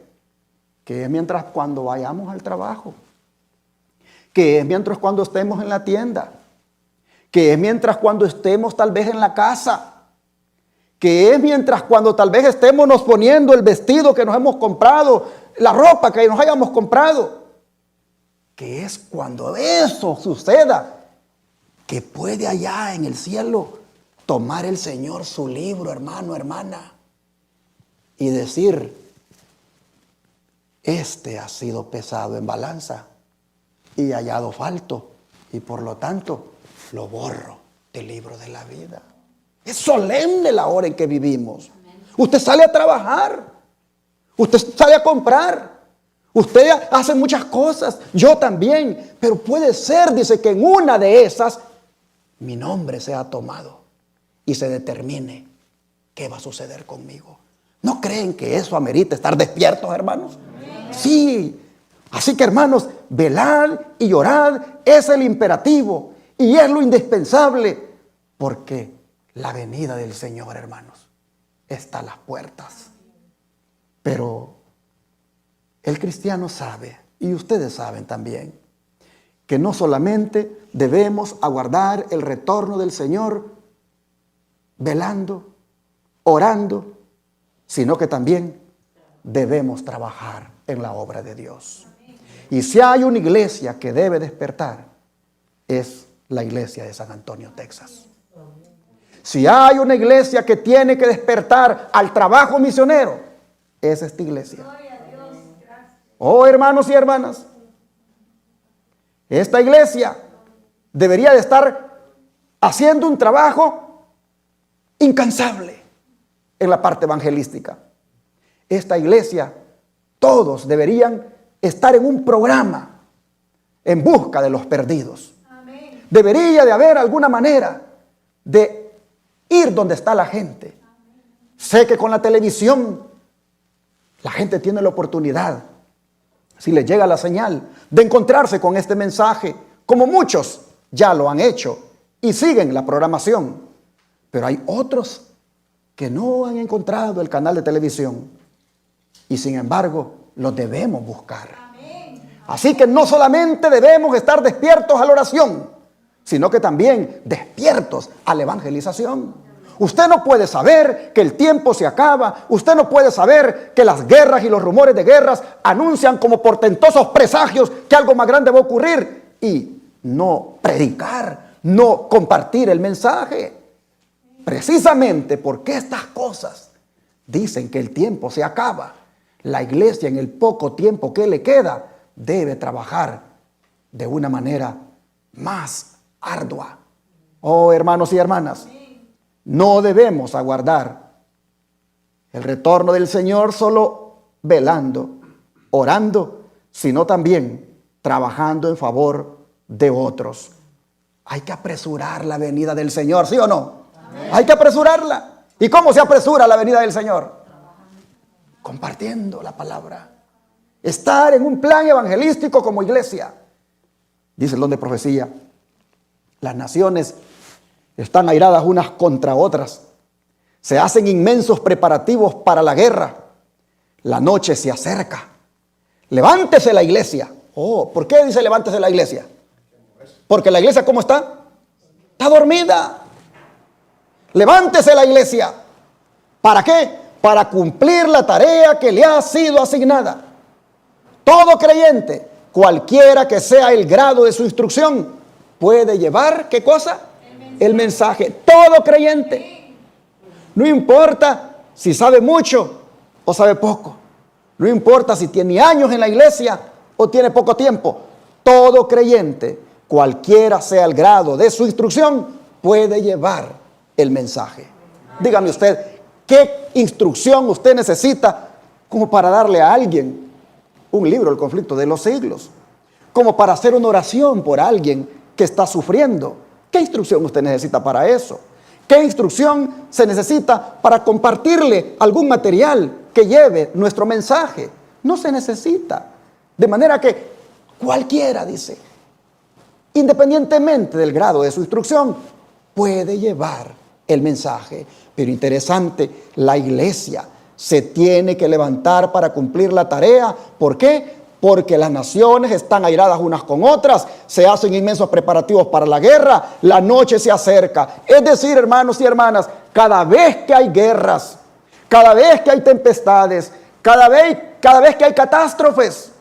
que es mientras cuando vayamos al trabajo, que es mientras cuando estemos en la tienda, que es mientras cuando estemos tal vez en la casa, que es mientras cuando tal vez estemos nos poniendo el vestido que nos hemos comprado, la ropa que nos hayamos comprado, que es cuando eso suceda, que puede allá en el cielo tomar el Señor su libro, hermano, hermana, y decir, este ha sido pesado en balanza y hallado falto, y por lo tanto lo borro del libro de la vida. Es solemne la hora en que vivimos. Usted sale a trabajar, usted sale a comprar, usted hace muchas cosas, yo también, pero puede ser, dice, que en una de esas mi nombre sea tomado y se determine qué va a suceder conmigo. ¿No creen que eso amerita estar despiertos, hermanos? Sí. Así que, hermanos, velad y orad es el imperativo y es lo indispensable, porque la venida del Señor, hermanos, está a las puertas. Pero el cristiano sabe, y ustedes saben también, que no solamente debemos aguardar el retorno del Señor velando, orando, sino que también debemos trabajar en la obra de Dios. Y si hay una iglesia que debe despertar, es la iglesia de San Antonio, Texas. Si hay una iglesia que tiene que despertar al trabajo misionero, es esta iglesia. Oh, hermanos y hermanas, esta iglesia debería de estar haciendo un trabajo incansable en la parte evangelística. Esta iglesia, todos deberían estar en un programa en busca de los perdidos. Amén. Debería de haber alguna manera de ir donde está la gente. Sé que con la televisión la gente tiene la oportunidad, si les llega la señal, de encontrarse con este mensaje, como muchos ya lo han hecho y siguen la programación. Pero hay otros que no han encontrado el canal de televisión y sin embargo lo debemos buscar. Así que no solamente debemos estar despiertos a la oración, sino que también despiertos a la evangelización. Usted no puede saber que el tiempo se acaba. Usted no puede saber que las guerras y los rumores de guerras anuncian como portentosos presagios que algo más grande va a ocurrir y no predicar, no compartir el mensaje. Precisamente porque estas cosas dicen que el tiempo se acaba, la iglesia en el poco tiempo que le queda debe trabajar de una manera más ardua. Oh, hermanos y hermanas, no debemos aguardar el retorno del Señor solo velando, orando, sino también trabajando en favor de otros. Hay que apresurar la venida del Señor, ¿sí o no? Amén. Hay que apresurarla. ¿Y cómo se apresura la venida del Señor? Compartiendo la palabra. Estar en un plan evangelístico como iglesia. Dice el don de profecía: las naciones están airadas unas contra otras. Se hacen inmensos preparativos para la guerra. La noche se acerca. Levántese la iglesia. Oh, ¿por qué dice levántese la iglesia? Porque la iglesia, ¿cómo está? Está dormida. Levántese la iglesia. ¿Para qué? Para cumplir la tarea que le ha sido asignada. Todo creyente, cualquiera que sea el grado de su instrucción, puede llevar, ¿qué cosa? El mensaje. Todo creyente. No importa si sabe mucho o sabe poco. No importa si tiene años en la iglesia o tiene poco tiempo. Todo creyente, cualquiera sea el grado de su instrucción, puede llevar el mensaje. Dígame usted, ¿qué instrucción usted necesita como para darle a alguien un libro, El conflicto de los siglos? Como para hacer una oración por alguien que está sufriendo. ¿Qué instrucción usted necesita para eso? ¿Qué instrucción se necesita para compartirle algún material que lleve nuestro mensaje? No se necesita. De manera que cualquiera, dice, independientemente del grado de su instrucción, puede llevar el mensaje. Pero interesante, la iglesia se tiene que levantar para cumplir la tarea. ¿Por qué? Porque las naciones están airadas unas con otras, se hacen inmensos preparativos para la guerra, la noche se acerca. Es decir, hermanos y hermanas, cada vez que hay guerras, cada vez que hay tempestades, cada vez que hay catástrofes,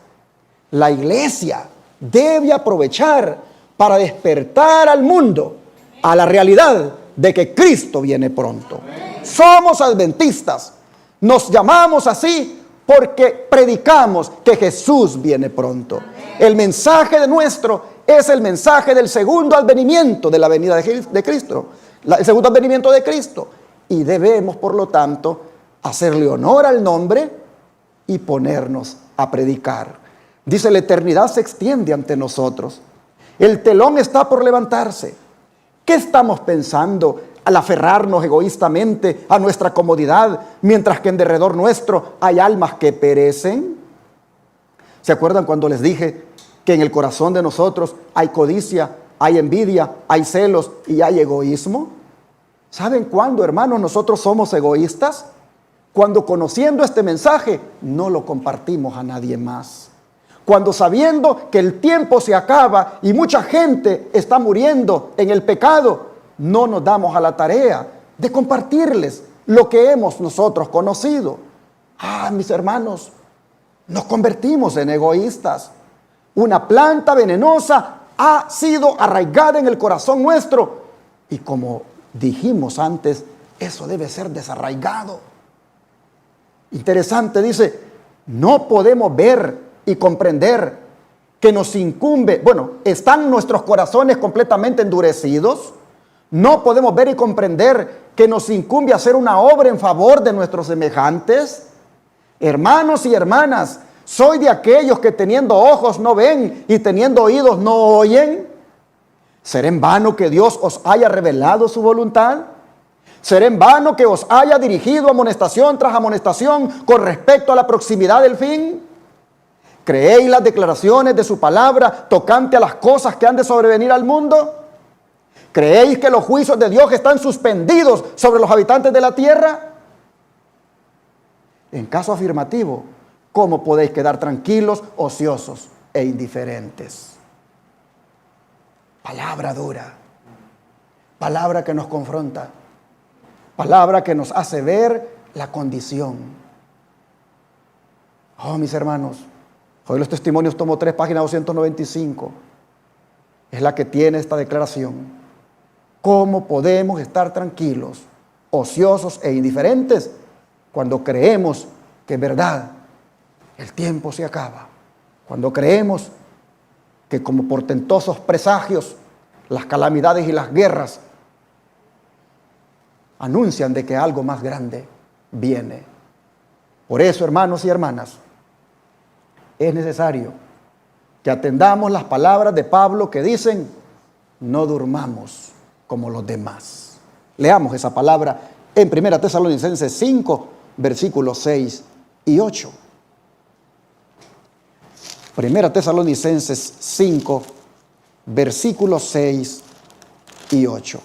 la iglesia debe aprovechar para despertar al mundo a la realidad de que Cristo viene pronto. Somos adventistas, nos llamamos así porque predicamos que Jesús viene pronto. El mensaje de nuestro es el mensaje del segundo advenimiento de la venida de Cristo, el segundo advenimiento de Cristo. Y debemos, por lo tanto, hacerle honor al nombre y ponernos a predicar. Dice, la eternidad se extiende ante nosotros. El telón está por levantarse. ¿Qué estamos pensando al aferrarnos egoístamente a nuestra comodidad, mientras que en derredor nuestro hay almas que perecen? ¿Se acuerdan cuando les dije que en el corazón de nosotros hay codicia, hay envidia, hay celos y hay egoísmo? ¿Saben cuándo, hermanos, nosotros somos egoístas? Cuando conociendo este mensaje no lo compartimos a nadie más. Cuando sabiendo que el tiempo se acaba y mucha gente está muriendo en el pecado, no nos damos a la tarea de compartirles lo que hemos nosotros conocido. Mis hermanos, nos convertimos en egoístas. Una planta venenosa ha sido arraigada en el corazón nuestro. Y como dijimos antes, eso debe ser desarraigado. Interesante, dice, no podemos ver y comprender que nos incumbe. Bueno, ¿están nuestros corazones completamente endurecidos? No podemos ver y comprender que nos incumbe hacer una obra en favor de nuestros semejantes. Hermanos y hermanas, ¿soy de aquellos que teniendo ojos no ven y teniendo oídos no oyen? ¿Será en vano que Dios os haya revelado su voluntad? ¿Será en vano que os haya dirigido amonestación tras amonestación con respecto a la proximidad del fin? ¿Creéis las declaraciones de su palabra tocante a las cosas que han de sobrevenir al mundo? ¿Creéis que los juicios de Dios están suspendidos sobre los habitantes de la tierra? En caso afirmativo, ¿cómo podéis quedar tranquilos, ociosos e indiferentes? Palabra dura, palabra que nos confronta, palabra que nos hace ver la condición. Mis hermanos, hoy los testimonios, tomo 3, página 295, es la que tiene esta declaración. ¿Cómo podemos estar tranquilos, ociosos e indiferentes cuando creemos que es verdad, el tiempo se acaba? Cuando creemos que como portentosos presagios, las calamidades y las guerras anuncian de que algo más grande viene. Por eso, hermanos y hermanas, es necesario que atendamos las palabras de Pablo que dicen, no durmamos como los demás. Leamos esa palabra en 1 Tesalonicenses 5, versículos 6 y 8. 1 Tesalonicenses 5, versículos 6 y 8.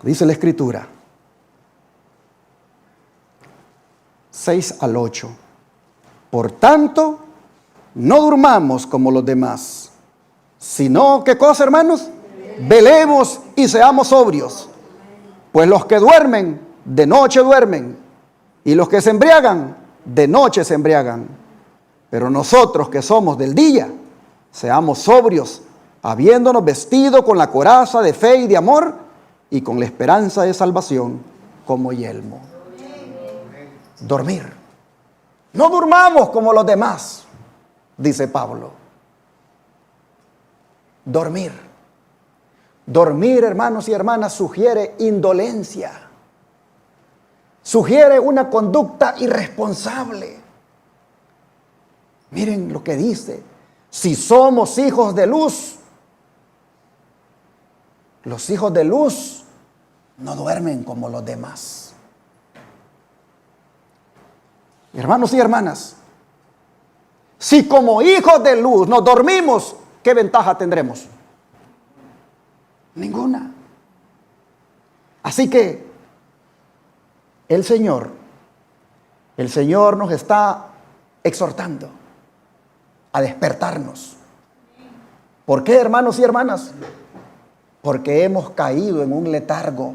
Dice la Escritura, 6 al 8. Por tanto, no durmamos como los demás, sino, ¿qué cosa, hermanos? Velemos y seamos sobrios. Pues los que duermen, de noche duermen, y los que se embriagan, de noche se embriagan. Pero nosotros que somos del día, seamos sobrios, habiéndonos vestido con la coraza de fe y de amor, y con la esperanza de salvación como yelmo. Dormir. No durmamos como los demás, dice Pablo. Dormir. Dormir, hermanos y hermanas, sugiere indolencia. Sugiere una conducta irresponsable. Miren lo que dice. Si somos hijos de luz, los hijos de luz no duermen como los demás. Hermanos y hermanas, si como hijos de luz nos dormimos, ¿qué ventaja tendremos? Ninguna. Así que el Señor nos está exhortando a despertarnos. ¿Por qué, hermanos y hermanas? Porque hemos caído en un letargo.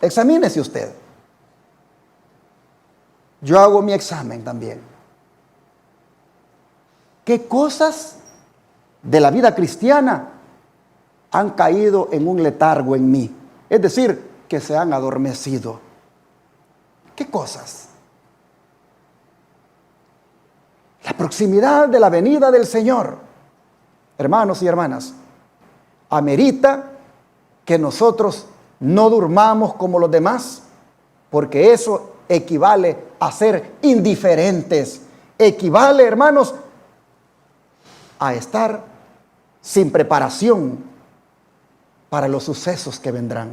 Examínese usted. Yo hago mi examen también. ¿Qué cosas de la vida cristiana han caído en un letargo en mí? Es decir, que se han adormecido. ¿Qué cosas? La proximidad de la venida del Señor, hermanos y hermanas, amerita que nosotros no durmamos como los demás, porque eso equivale a ser indiferentes. Equivale, hermanos, a estar sin preparación para los sucesos que vendrán.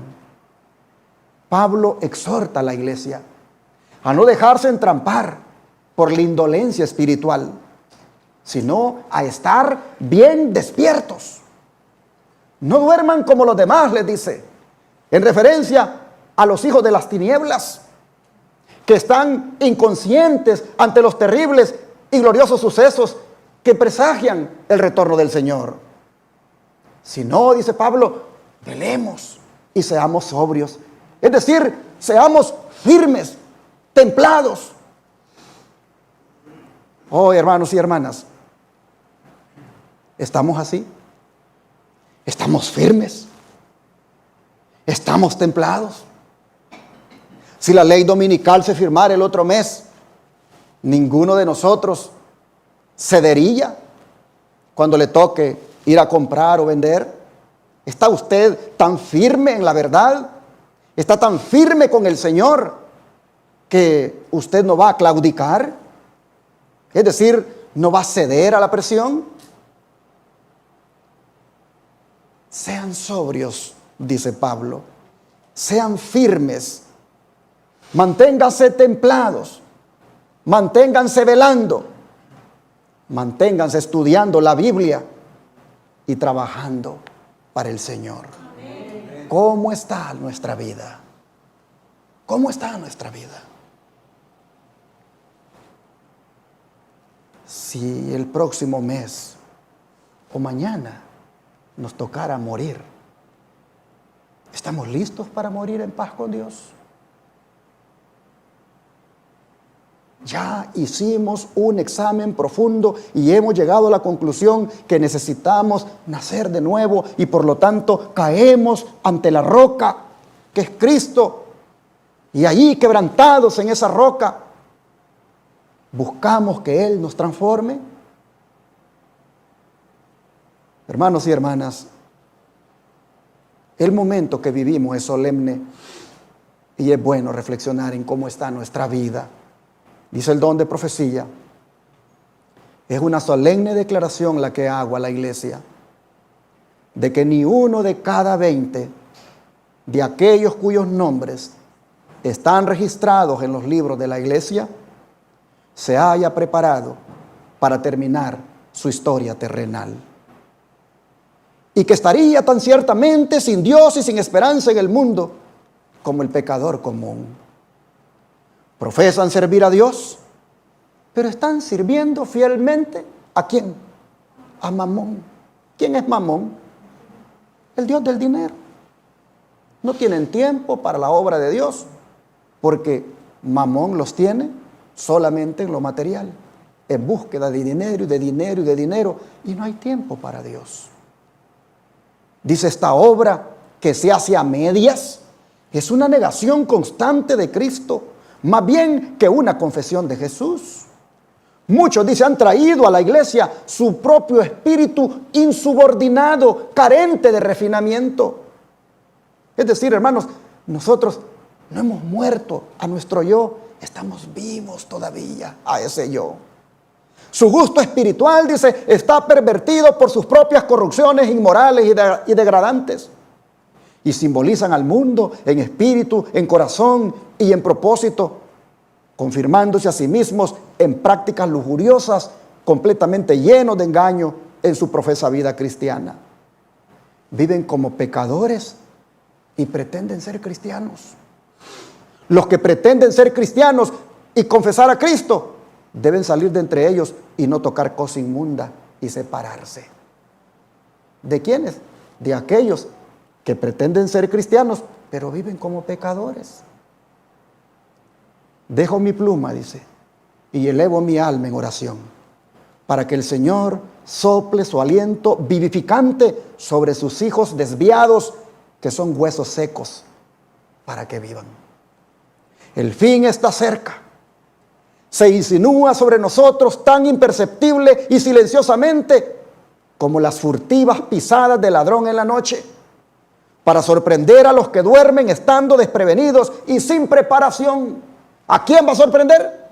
Pablo exhorta a la iglesia a no dejarse entrampar por la indolencia espiritual, sino a estar bien despiertos. No duerman como los demás, les dice, en referencia a los hijos de las tinieblas, que están inconscientes ante los terribles y gloriosos sucesos que presagian el retorno del Señor. Si no, dice Pablo, velemos y seamos sobrios. Es decir, seamos firmes, templados. Oh, hermanos y hermanas, ¿estamos así? ¿Estamos firmes? ¿Estamos templados? Si la ley dominical se firmara el otro mes, ninguno de nosotros cedería cuando le toque ir a comprar o vender. ¿Está usted tan firme en la verdad? ¿Está tan firme con el Señor que usted no va a claudicar? Es decir, no va a ceder a la presión. Sean sobrios, dice Pablo. Sean firmes. Manténganse templados. Manténganse velando. Manténganse estudiando la Biblia y trabajando para el Señor. Amén. ¿Cómo está nuestra vida? ¿Cómo está nuestra vida? Si el próximo mes o mañana nos tocara morir, ¿estamos listos para morir en paz con Dios? Ya hicimos un examen profundo y hemos llegado a la conclusión que necesitamos nacer de nuevo y por lo tanto caemos ante la roca que es Cristo, y allí quebrantados en esa roca buscamos que Él nos transforme. Hermanos y hermanas, el momento que vivimos es solemne y es bueno reflexionar en cómo está nuestra vida. Dice el don de profecía, es una solemne declaración la que hago a la iglesia, de que ni uno de cada 20 de aquellos cuyos nombres están registrados en los libros de la iglesia se haya preparado para terminar su historia terrenal. Y que estaría tan ciertamente sin Dios y sin esperanza en el mundo como el pecador común. Profesan servir a Dios, pero están sirviendo fielmente ¿a quién? A Mamón. ¿Quién es Mamón? El Dios del dinero. No tienen tiempo para la obra de Dios, porque Mamón los tiene solamente en lo material, en búsqueda de dinero y de dinero y de dinero, y no hay tiempo para Dios. Dice, esta obra que se hace a medias es una negación constante de Cristo, más bien que una confesión de Jesús. Muchos, dice, han traído a la iglesia su propio espíritu insubordinado, carente de refinamiento. Es decir, hermanos, nosotros no hemos muerto a nuestro yo, estamos vivos todavía a ese yo. Su gusto espiritual, dice, está pervertido por sus propias corrupciones inmorales y degradantes. Y simbolizan al mundo en espíritu, en corazón y en propósito, confirmándose a sí mismos en prácticas lujuriosas completamente llenos de engaño en su profesa vida cristiana. Viven como pecadores y pretenden ser cristianos. Los que pretenden ser cristianos y confesar a Cristo deben salir de entre ellos y no tocar cosa inmunda y separarse. ¿De quiénes? De aquellos que pretenden ser cristianos, pero viven como pecadores. Dejo mi pluma, dice, y elevo mi alma en oración, para que el Señor sople su aliento vivificante sobre sus hijos desviados, que son huesos secos, para que vivan. El fin está cerca. Se insinúa sobre nosotros tan imperceptible y silenciosamente como las furtivas pisadas del ladrón en la noche, para sorprender a los que duermen estando desprevenidos y sin preparación. ¿A quién va a sorprender?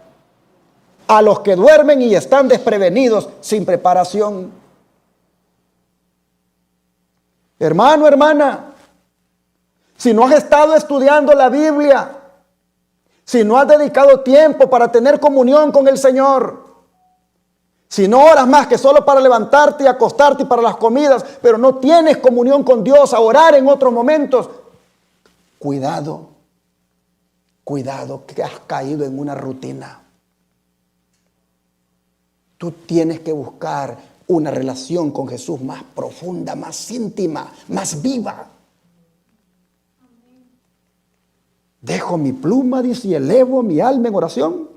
A los que duermen y están desprevenidos sin preparación. Hermano, hermana, si no has estado estudiando la Biblia, si no has dedicado tiempo para tener comunión con el Señor, si no oras más que solo para levantarte y acostarte y para las comidas, pero no tienes comunión con Dios, a orar en otros momentos, cuidado, cuidado que has caído en una rutina. Tú tienes que buscar una relación con Jesús más profunda, más íntima, más viva. Dejo mi pluma, dice, y elevo mi alma en oración,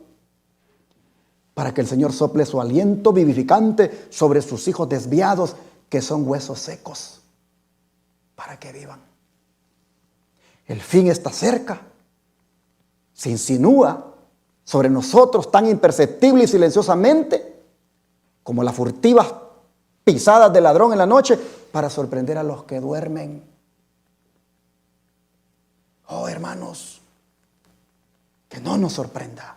para que el Señor sople su aliento vivificante sobre sus hijos desviados, que son huesos secos, para que vivan. El fin está cerca. Se insinúa sobre nosotros tan imperceptible y silenciosamente como las furtivas pisadas del ladrón en la noche, para sorprender a los que duermen. Oh, hermanos, que no nos sorprenda.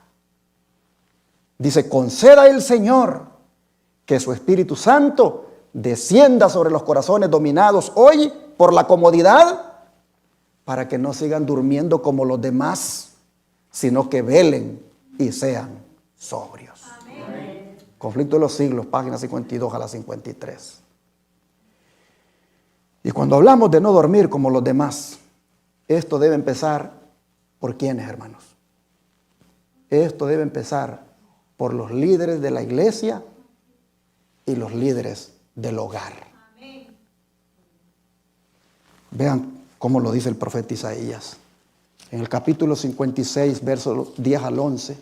Dice, conceda el Señor que su Espíritu Santo descienda sobre los corazones dominados hoy por la comodidad, para que no sigan durmiendo como los demás, sino que velen y sean sobrios. Amén. Conflicto de los siglos, páginas 52 a la 53. Y cuando hablamos de no dormir como los demás, esto debe empezar por quiénes, hermanos. Esto debe empezar por los líderes de la iglesia y los líderes del hogar. Amén. Vean cómo lo dice el profeta Isaías. En el capítulo 56, versos 10 al 11.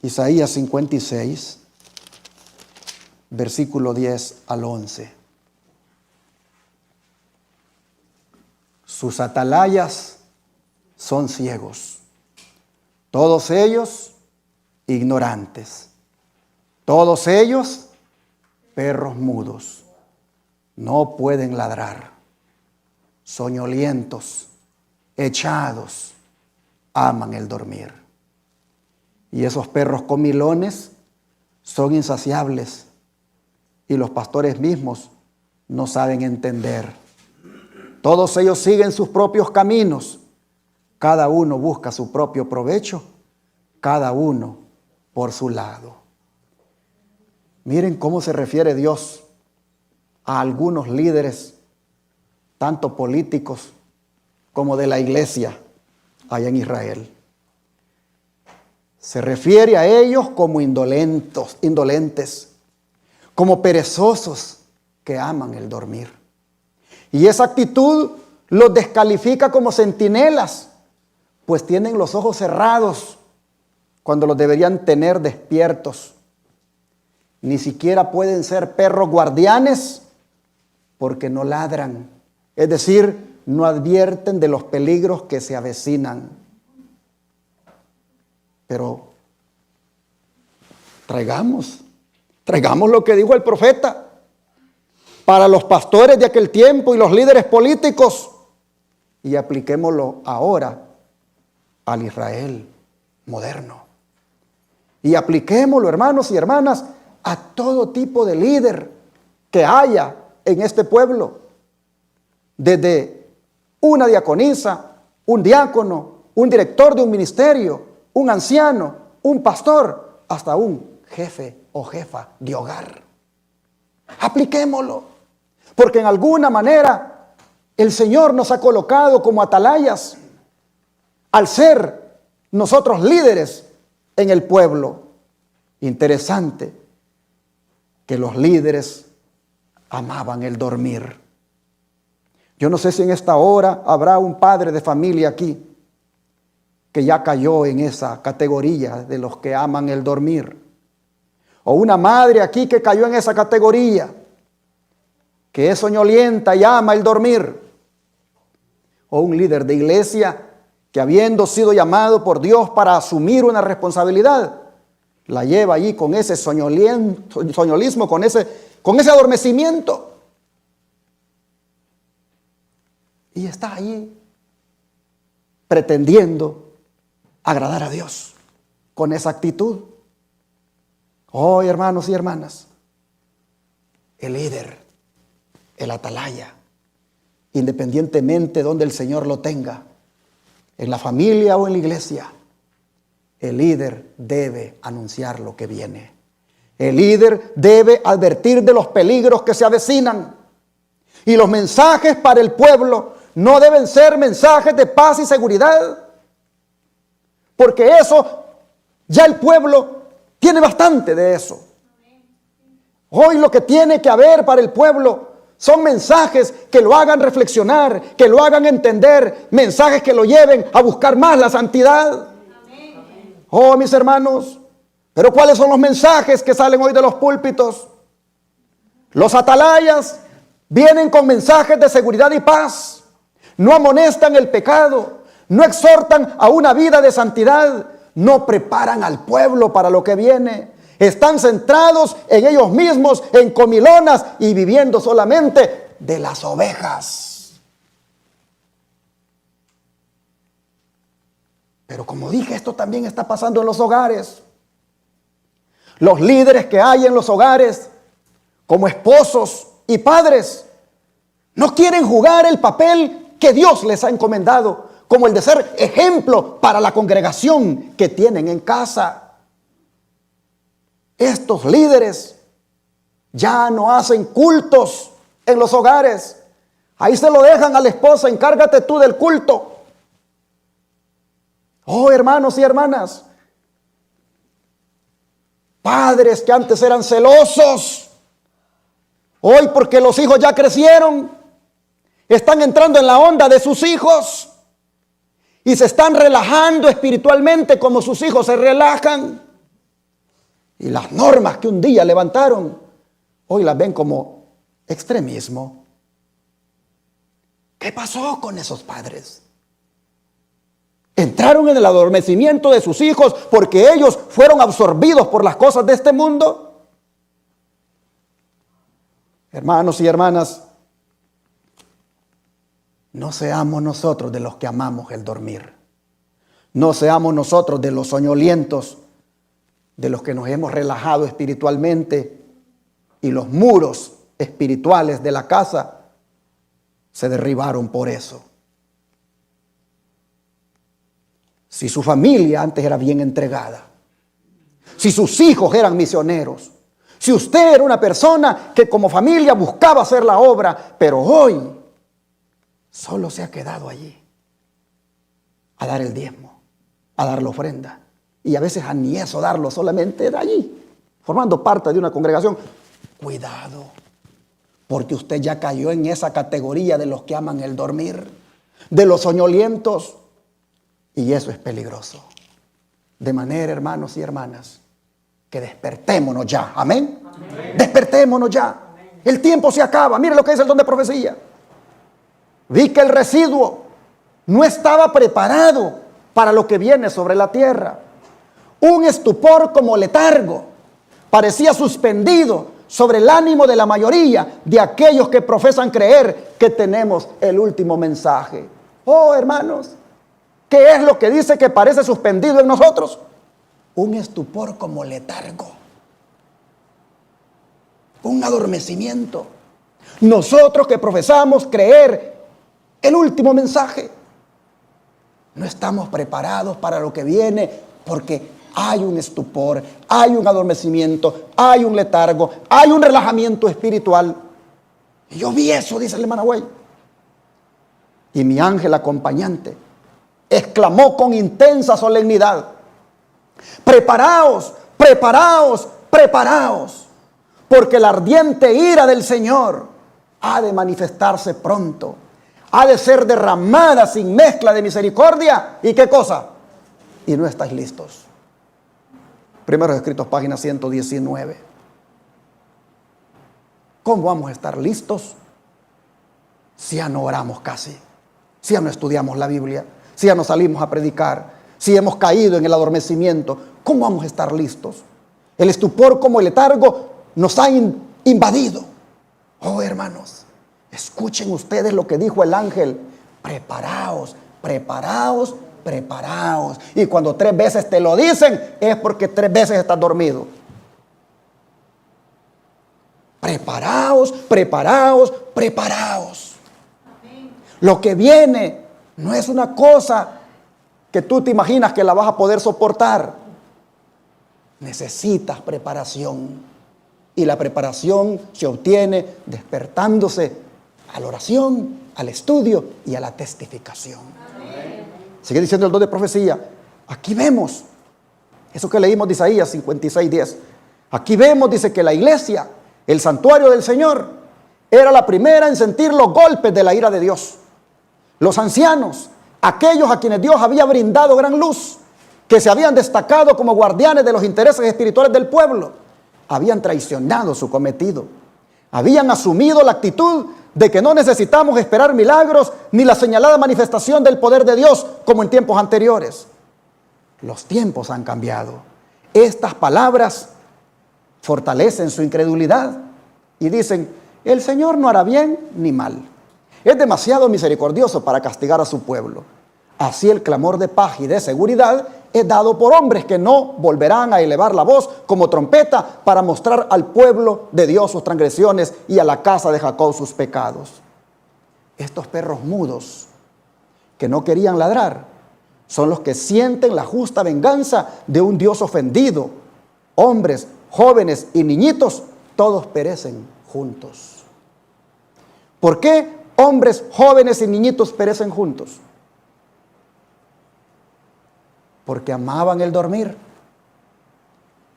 Isaías 56, versículo 10 al 11. Sus atalayas son ciegos, todos ellos ignorantes, todos ellos perros mudos, no pueden ladrar, soñolientos, echados, aman el dormir. Y esos perros comilones son insaciables, y los pastores mismos no saben entender. Todos ellos siguen sus propios caminos, cada uno busca su propio provecho, cada uno por su lado. Miren cómo se refiere Dios a algunos líderes, tanto políticos como de la iglesia allá en Israel. Se refiere a ellos como indolentes, como perezosos que aman el dormir. Y esa actitud los descalifica como centinelas, pues tienen los ojos cerrados cuando los deberían tener despiertos. Ni siquiera pueden ser perros guardianes porque no ladran, es decir, no advierten de los peligros que se avecinan. Pero traigamos lo que dijo el profeta para los pastores de aquel tiempo y los líderes políticos, y apliquémoslo ahora al Israel moderno. Y apliquémoslo, hermanos y hermanas, a todo tipo de líder que haya en este pueblo, desde una diaconisa, un diácono, un director de un ministerio, un anciano, un pastor, hasta un jefe o jefa de hogar. Apliquémoslo, porque en alguna manera el Señor nos ha colocado como atalayas al ser nosotros líderes en el pueblo. Interesante que los líderes amaban el dormir. Yo no sé si en esta hora habrá un padre de familia aquí que ya cayó en esa categoría de los que aman el dormir. O una madre aquí que cayó en esa categoría, que es soñolienta y ama el dormir. O un líder de iglesia que, habiendo sido llamado por Dios para asumir una responsabilidad, la lleva allí con ese soñolismo, con ese adormecimiento. Y está allí pretendiendo agradar a Dios con esa actitud. Oh, hermanos y hermanas, el líder, el atalaya, independientemente de donde el Señor lo tenga, en la familia o en la iglesia, el líder debe anunciar lo que viene. El líder debe advertir de los peligros que se avecinan. Y los mensajes para el pueblo no deben ser mensajes de paz y seguridad, porque eso, ya el pueblo tiene bastante de eso. Hoy lo que tiene que haber para el pueblo son mensajes que lo hagan reflexionar, que lo hagan entender, mensajes que lo lleven a buscar más la santidad. Oh, mis hermanos, pero ¿cuáles son los mensajes que salen hoy de los púlpitos? Los atalayas vienen con mensajes de seguridad y paz. No amonestan el pecado, no exhortan a una vida de santidad, no preparan al pueblo para lo que viene. Están centrados en ellos mismos, en comilonas y viviendo solamente de las ovejas. Pero como dije, esto también está pasando en los hogares. Los líderes que hay en los hogares, como esposos y padres, no quieren jugar el papel que Dios les ha encomendado, como el de ser ejemplo para la congregación que tienen en casa. Estos líderes ya no hacen cultos en los hogares. Ahí se lo dejan a la esposa, encárgate tú del culto. Oh, hermanos y hermanas, padres que antes eran celosos, hoy porque los hijos ya crecieron, están entrando en la onda de sus hijos y se están relajando espiritualmente como sus hijos se relajan. Y las normas que un día levantaron, hoy las ven como extremismo. ¿Qué pasó con esos padres? Entraron en el adormecimiento de sus hijos porque ellos fueron absorbidos por las cosas de este mundo. Hermanos y hermanas, no seamos nosotros de los que amamos el dormir. No seamos nosotros de los soñolientos, de los que nos hemos relajado espiritualmente y los muros espirituales de la casa se derribaron por eso. Si su familia antes era bien entregada, si sus hijos eran misioneros, si usted era una persona que como familia buscaba hacer la obra, pero hoy solo se ha quedado allí a dar el diezmo, a dar la ofrenda, y a veces a ni eso darlo, solamente de allí, formando parte de una congregación. Cuidado, porque usted ya cayó en esa categoría de los que aman el dormir, de los soñolientos, y eso es peligroso. De manera, hermanos y hermanas, que despertémonos ya. Amén. Amén. Despertémonos ya. Amén. El tiempo se acaba. Mire lo que dice el don de profecía. Vi que el residuo no estaba preparado para lo que viene sobre la tierra. Un estupor como letargo parecía suspendido sobre el ánimo de la mayoría de aquellos que profesan creer que tenemos el último mensaje. Oh, hermanos, ¿qué es lo que dice que parece suspendido en nosotros? Un estupor como letargo. Un adormecimiento. Nosotros que profesamos creer el último mensaje. No estamos preparados para lo que viene porque hay un estupor, hay un adormecimiento, hay un letargo, hay un relajamiento espiritual. Y yo vi eso, dice el hermano Güey. Y mi ángel acompañante exclamó con intensa solemnidad: preparaos, preparaos, preparaos, porque la ardiente ira del Señor ha de manifestarse pronto, ha de ser derramada sin mezcla de misericordia. ¿Y qué cosa? Y no estáis listos. Primeros Escritos, página 119. ¿Cómo vamos a estar listos si ya no oramos casi? Si ya no estudiamos la Biblia, si ya no salimos a predicar, si hemos caído en el adormecimiento, ¿cómo vamos a estar listos? El estupor como el letargo nos ha invadido. Oh, hermanos, escuchen ustedes lo que dijo el ángel: preparaos, preparaos, preparaos. Y cuando 3 veces te lo dicen, es porque 3 veces estás dormido. Preparaos, preparaos, preparaos. Lo que viene no es una cosa que tú te imaginas que la vas a poder soportar. Necesitas preparación. Y la preparación se obtiene despertándose a la oración, al estudio y a la testificación. Amén. Sigue diciendo el don de profecía. Aquí vemos eso que leímos de Isaías 56:10. Aquí vemos, dice, que la iglesia, el santuario del Señor, era la primera en sentir los golpes de la ira de Dios. Los ancianos, aquellos a quienes Dios había brindado gran luz, que se habían destacado como guardianes de los intereses espirituales del pueblo, habían traicionado su cometido. Habían asumido la actitud de que no necesitamos esperar milagros ni la señalada manifestación del poder de Dios como en tiempos anteriores. Los tiempos han cambiado. Estas palabras fortalecen su incredulidad y dicen: el Señor no hará bien ni mal. Es demasiado misericordioso para castigar a su pueblo. Así el clamor de paz y de seguridad es dado por hombres que no volverán a elevar la voz como trompeta para mostrar al pueblo de Dios sus transgresiones y a la casa de Jacob sus pecados. Estos perros mudos que no querían ladrar son los que sienten la justa venganza de un Dios ofendido. Hombres, jóvenes y niñitos, todos perecen juntos. ¿Por qué hombres, jóvenes y niñitos perecen juntos? Porque amaban el dormir,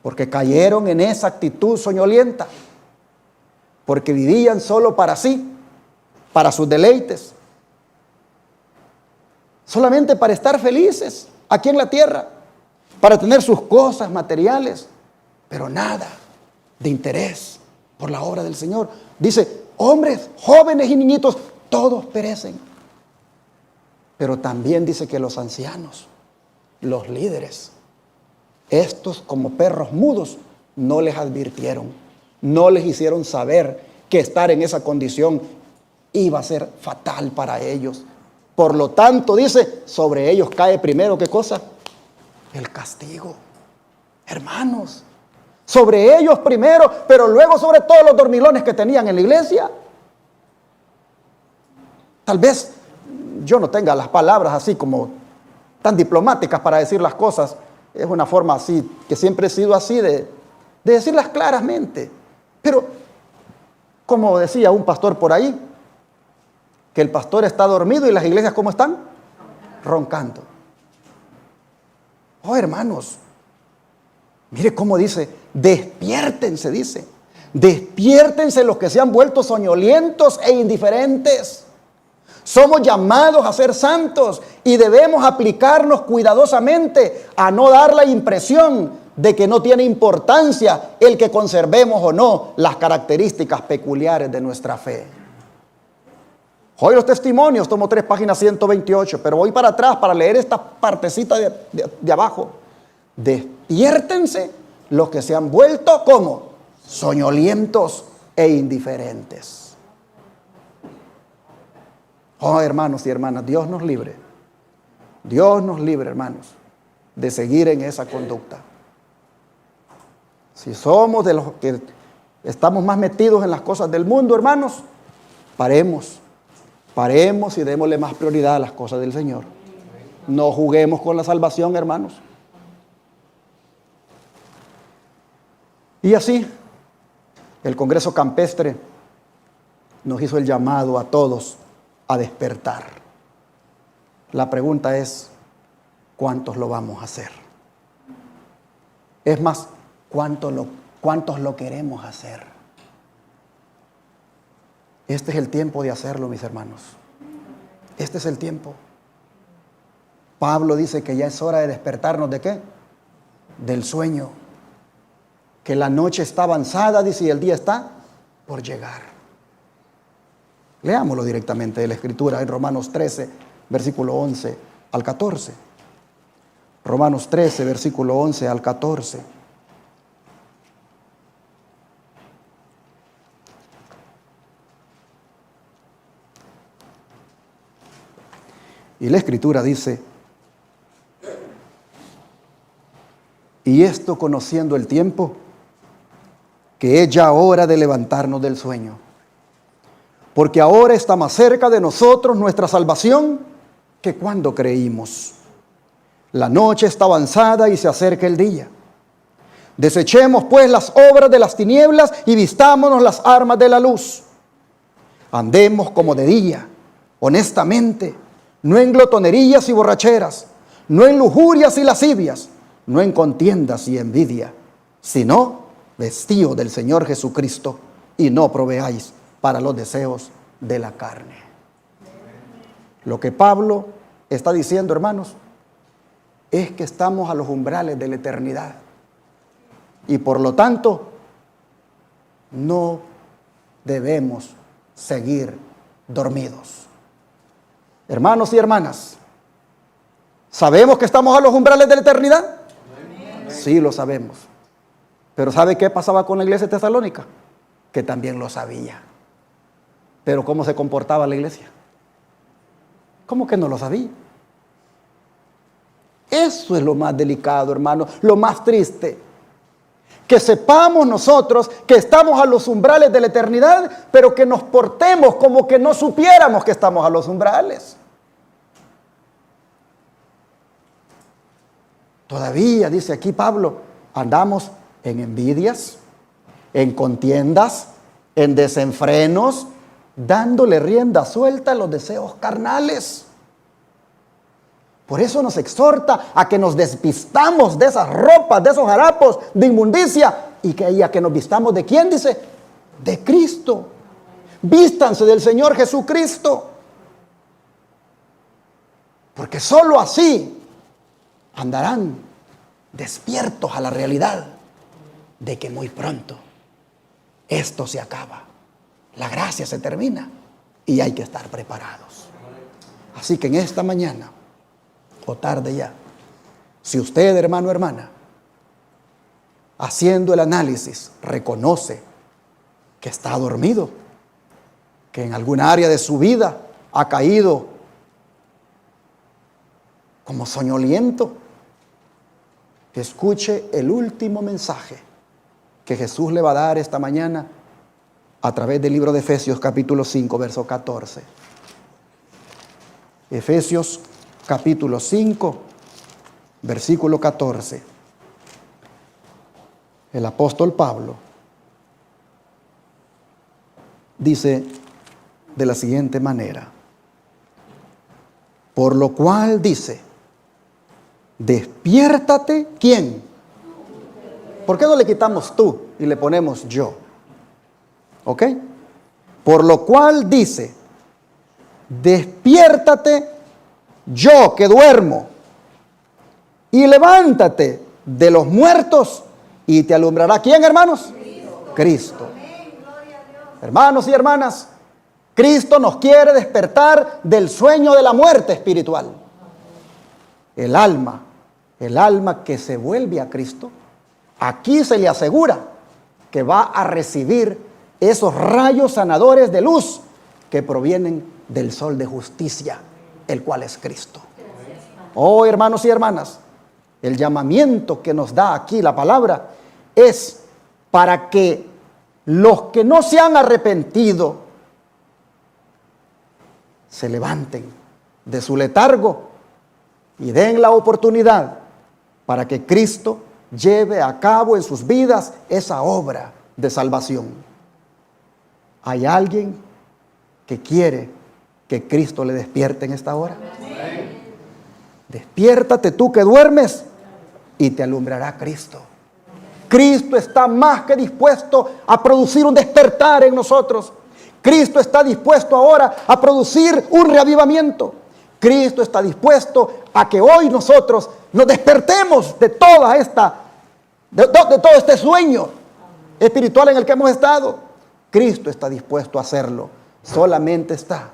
porque cayeron en esa actitud soñolienta, porque vivían solo para sí, para sus deleites, solamente para estar felices aquí en la tierra, para tener sus cosas materiales, pero nada de interés por la obra del Señor. Dice: hombres, jóvenes y niñitos, todos perecen. Pero también dice que los ancianos, los líderes, estos como perros mudos, no les advirtieron, no les hicieron saber que estar en esa condición iba a ser fatal para ellos. Por lo tanto, dice, sobre ellos cae primero, ¿qué cosa? El castigo. Hermanos, sobre ellos primero, pero luego sobre todos los dormilones que tenían en la iglesia. Tal vez yo no tenga las palabras así como tan diplomáticas para decir las cosas. Es una forma así, que siempre he sido así de decirlas claramente. Pero, como decía un pastor por ahí, que el pastor está dormido y las iglesias, ¿cómo están? Roncando. Oh, hermanos, mire cómo dice: despiértense, dice. Despiértense los que se han vuelto soñolientos e indiferentes. Somos llamados a ser santos y debemos aplicarnos cuidadosamente a no dar la impresión de que no tiene importancia el que conservemos o no las características peculiares de nuestra fe. Hoy los testimonios, tomo 3 páginas 128, pero voy para atrás para leer esta partecita de abajo. Despiértense los que se han vuelto como soñolientos e indiferentes. Oh, hermanos y hermanas, Dios nos libre, hermanos, de seguir en esa conducta. Si somos de los que estamos más metidos en las cosas del mundo, hermanos, paremos y démosle más prioridad a las cosas del Señor. No juguemos con la salvación, hermanos. Y así, el Congreso Campestre nos hizo el llamado a todos a despertar. La pregunta es, ¿cuántos lo vamos a hacer? Es más, ¿cuántos lo queremos hacer? Este es el tiempo de hacerlo, mis hermanos. Este es el tiempo. Pablo dice que ya es hora de despertarnos, ¿de qué? Del sueño. Que la noche está avanzada, dice, y el día está por llegar. Leámoslo directamente de la Escritura en Romanos 13, versículo 11 al 14. Romanos 13, versículo 11 al 14. Y la Escritura dice: y esto conociendo el tiempo, que es ya hora de levantarnos del sueño. Porque ahora está más cerca de nosotros nuestra salvación que cuando creímos. La noche está avanzada y se acerca el día. Desechemos pues las obras de las tinieblas y vistámonos las armas de la luz. Andemos como de día, honestamente, no en glotonerías y borracheras, no en lujurias y lascivias, no en contiendas y envidia, sino vestidos del Señor Jesucristo, y no proveáis para los deseos de la carne. Lo que Pablo está diciendo, hermanos, es que estamos a los umbrales de la eternidad y por lo tanto no debemos seguir dormidos. Hermanos y hermanas, ¿sabemos que estamos a los umbrales de la eternidad? Sí, lo sabemos. Pero ¿sabe qué pasaba con la iglesia de Tesalónica? Que también lo sabía. Pero ¿cómo se comportaba la iglesia? ¿Cómo que no lo sabía? Eso es lo más delicado, hermano, lo más triste. Que sepamos nosotros que estamos a los umbrales de la eternidad, pero que nos portemos como que no supiéramos que estamos a los umbrales. Todavía, dice aquí Pablo, andamos en envidias, en contiendas, en desenfrenos, dándole rienda suelta a los deseos carnales. Por eso nos exhorta a que nos despistamos de esas ropas, de esos harapos de inmundicia, y que nos vistamos ¿de quién? Dice, de Cristo. Vístanse del Señor Jesucristo. Porque sólo así andarán despiertos a la realidad de que muy pronto esto se acaba. La gracia se termina y hay que estar preparados. Así que en esta mañana o tarde ya, si usted, hermano o hermana, haciendo el análisis, reconoce que está dormido, que en alguna área de su vida ha caído como soñoliento, que escuche el último mensaje que Jesús le va a dar esta mañana a través del libro de Efesios capítulo 5, verso 14. Efesios capítulo 5, versículo 14. El apóstol Pablo dice de la siguiente manera: por lo cual dice, despiértate, ¿quién? ¿Por qué no le quitamos tú y le ponemos yo? ¿Ok? Por lo cual dice, despiértate, yo que duermo, y levántate de los muertos, y te alumbrará ¿quién, hermanos? Cristo. Hermanos y hermanas, Cristo nos quiere despertar del sueño de la muerte espiritual. El alma que se vuelve a Cristo, aquí se le asegura que va a recibir esos rayos sanadores de luz que provienen del sol de justicia, el cual es Cristo. Oh, hermanos y hermanas, el llamamiento que nos da aquí la palabra es para que los que no se han arrepentido se levanten de su letargo y den la oportunidad para que Cristo lleve a cabo en sus vidas esa obra de salvación. ¿Hay alguien que quiere que Cristo le despierte en esta hora? Despiértate tú que duermes y te alumbrará Cristo. Cristo está más que dispuesto a producir un despertar en nosotros. Cristo está dispuesto ahora a producir un reavivamiento. Cristo está dispuesto a que hoy nosotros nos despertemos de todo este sueño espiritual en el que hemos estado. Cristo está dispuesto a hacerlo. Solamente está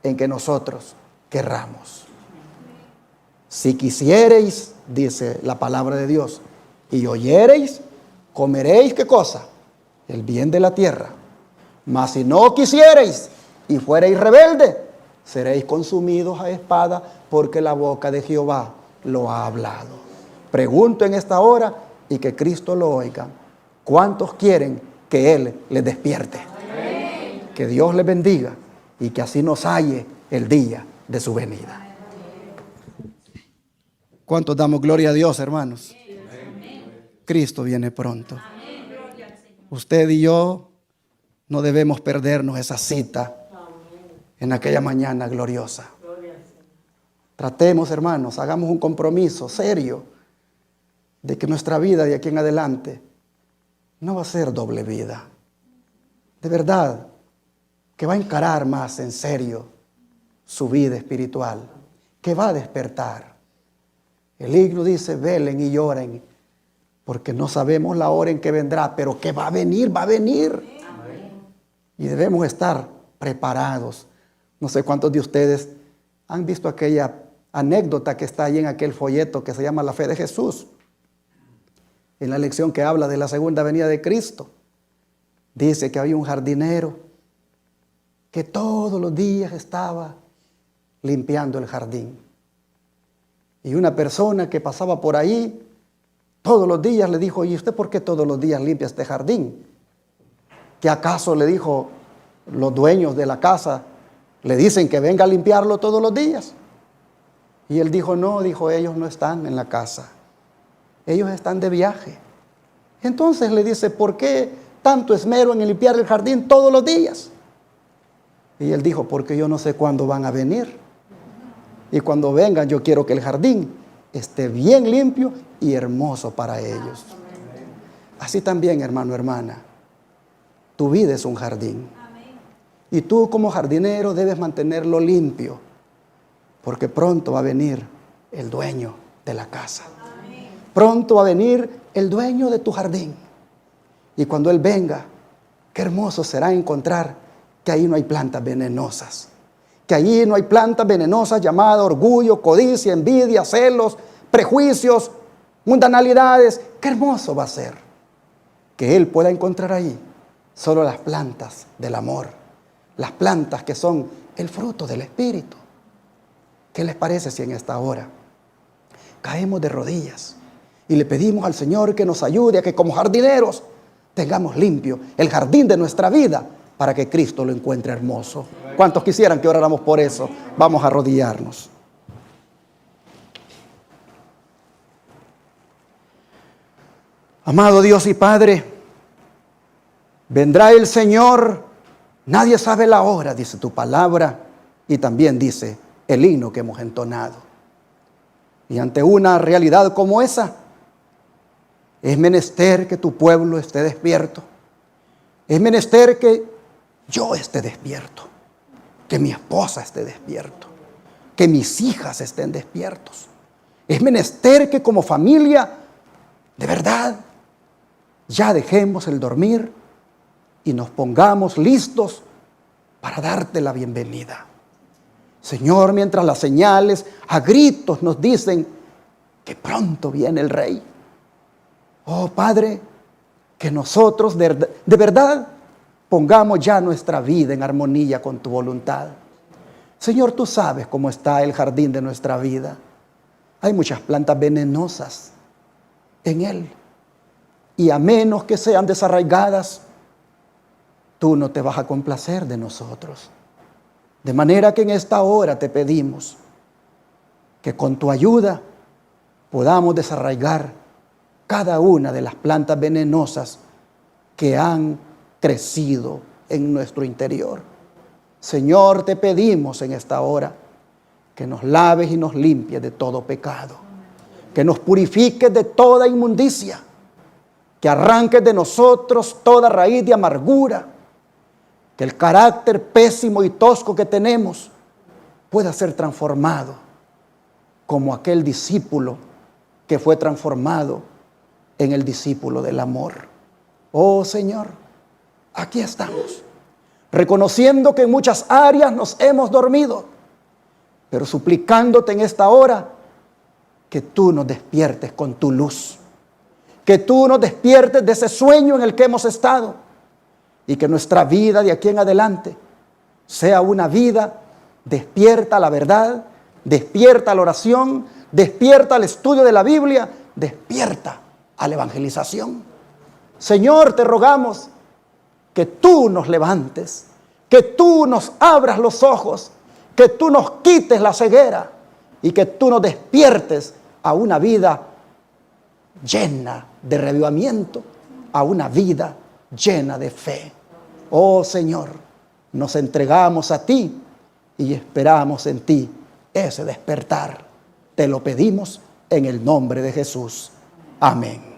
en que nosotros querramos. Si quisiereis, dice la palabra de Dios, y oyereis, comeréis, ¿qué cosa? El bien de la tierra. Mas si no quisiereis y fuereis rebelde, seréis consumidos a espada, porque la boca de Jehová lo ha hablado. Pregunto en esta hora y que Cristo lo oiga. ¿Cuántos quieren que Él les despierte? Amén. Que Dios les bendiga y que así nos halle el día de su venida. ¿Cuántos damos gloria a Dios, hermanos? Amén. Cristo viene pronto. Amén. Usted y yo no debemos perdernos esa cita en aquella mañana gloriosa. Tratemos, hermanos, hagamos un compromiso serio de que nuestra vida de aquí en adelante no va a ser doble vida. De verdad, que va a encarar más en serio su vida espiritual, que va a despertar. El himno dice, velen y lloren, porque no sabemos la hora en que vendrá, pero que va a venir, va a venir. Amén. Y debemos estar preparados. No sé cuántos de ustedes han visto aquella anécdota que está ahí en aquel folleto que se llama La Fe de Jesús. En la lección que habla de la segunda venida de Cristo, dice que había un jardinero que todos los días estaba limpiando el jardín. Y una persona que pasaba por ahí todos los días le dijo, ¿y usted por qué todos los días limpia este jardín? ¿Que acaso, le dijo, los dueños de la casa le dicen que venga a limpiarlo todos los días? Y él dijo, no, dijo, ellos no están en la casa, ellos están de viaje. Entonces le dice, ¿por qué tanto esmero en limpiar el jardín todos los días? Y él dijo, porque yo no sé cuándo van a venir. Y cuando vengan, yo quiero que el jardín esté bien limpio y hermoso para ellos. Así también, hermano, hermana, tu vida es un jardín. Y tú como jardinero debes mantenerlo limpio, porque pronto va a venir el dueño de la casa. Pronto va a venir el dueño de tu jardín. Y cuando Él venga, qué hermoso será encontrar que ahí no hay plantas venenosas. Que allí no hay plantas venenosas llamadas orgullo, codicia, envidia, celos, prejuicios, mundanalidades. Qué hermoso va a ser que Él pueda encontrar ahí solo las plantas del amor, las plantas que son el fruto del Espíritu. ¿Qué les parece si en esta hora caemos de rodillas y le pedimos al Señor que nos ayude a que como jardineros tengamos limpio el jardín de nuestra vida para que Cristo lo encuentre hermoso? ¿Cuántos quisieran que oráramos por eso? Vamos a arrodillarnos. Amado Dios y Padre, vendrá el Señor, nadie sabe la hora, dice tu palabra, y también dice el himno que hemos entonado. Y ante una realidad como esa, es menester que tu pueblo esté despierto. Es menester que yo esté despierto, que mi esposa esté despierto, que mis hijas estén despiertos. Es menester que como familia, de verdad, ya dejemos el dormir y nos pongamos listos para darte la bienvenida. Señor, mientras las señales a gritos nos dicen que pronto viene el Rey. Oh Padre, que nosotros de verdad pongamos ya nuestra vida en armonía con tu voluntad. Señor, tú sabes cómo está el jardín de nuestra vida. Hay muchas plantas venenosas en él. Y a menos que sean desarraigadas, tú no te vas a complacer de nosotros. De manera que en esta hora te pedimos que con tu ayuda podamos desarraigar cada una de las plantas venenosas que han crecido en nuestro interior. Señor, te pedimos en esta hora que nos laves y nos limpies de todo pecado, que nos purifiques de toda inmundicia, que arranques de nosotros toda raíz de amargura, que el carácter pésimo y tosco que tenemos pueda ser transformado como aquel discípulo que fue transformado en el discípulo del amor. Oh Señor, aquí estamos, reconociendo que en muchas áreas nos hemos dormido, pero suplicándote en esta hora que tú nos despiertes con tu luz, que tú nos despiertes de ese sueño en el que hemos estado y que nuestra vida de aquí en adelante sea una vida despierta a la verdad, despierta a la oración, despierta al estudio de la Biblia, despierta a la evangelización. Señor, te rogamos que tú nos levantes, que tú nos abras los ojos, que tú nos quites la ceguera y que tú nos despiertes a una vida llena de reavivamiento, a una vida llena de fe. Oh Señor, nos entregamos a ti y esperamos en ti ese despertar. Te lo pedimos en el nombre de Jesús. Amén.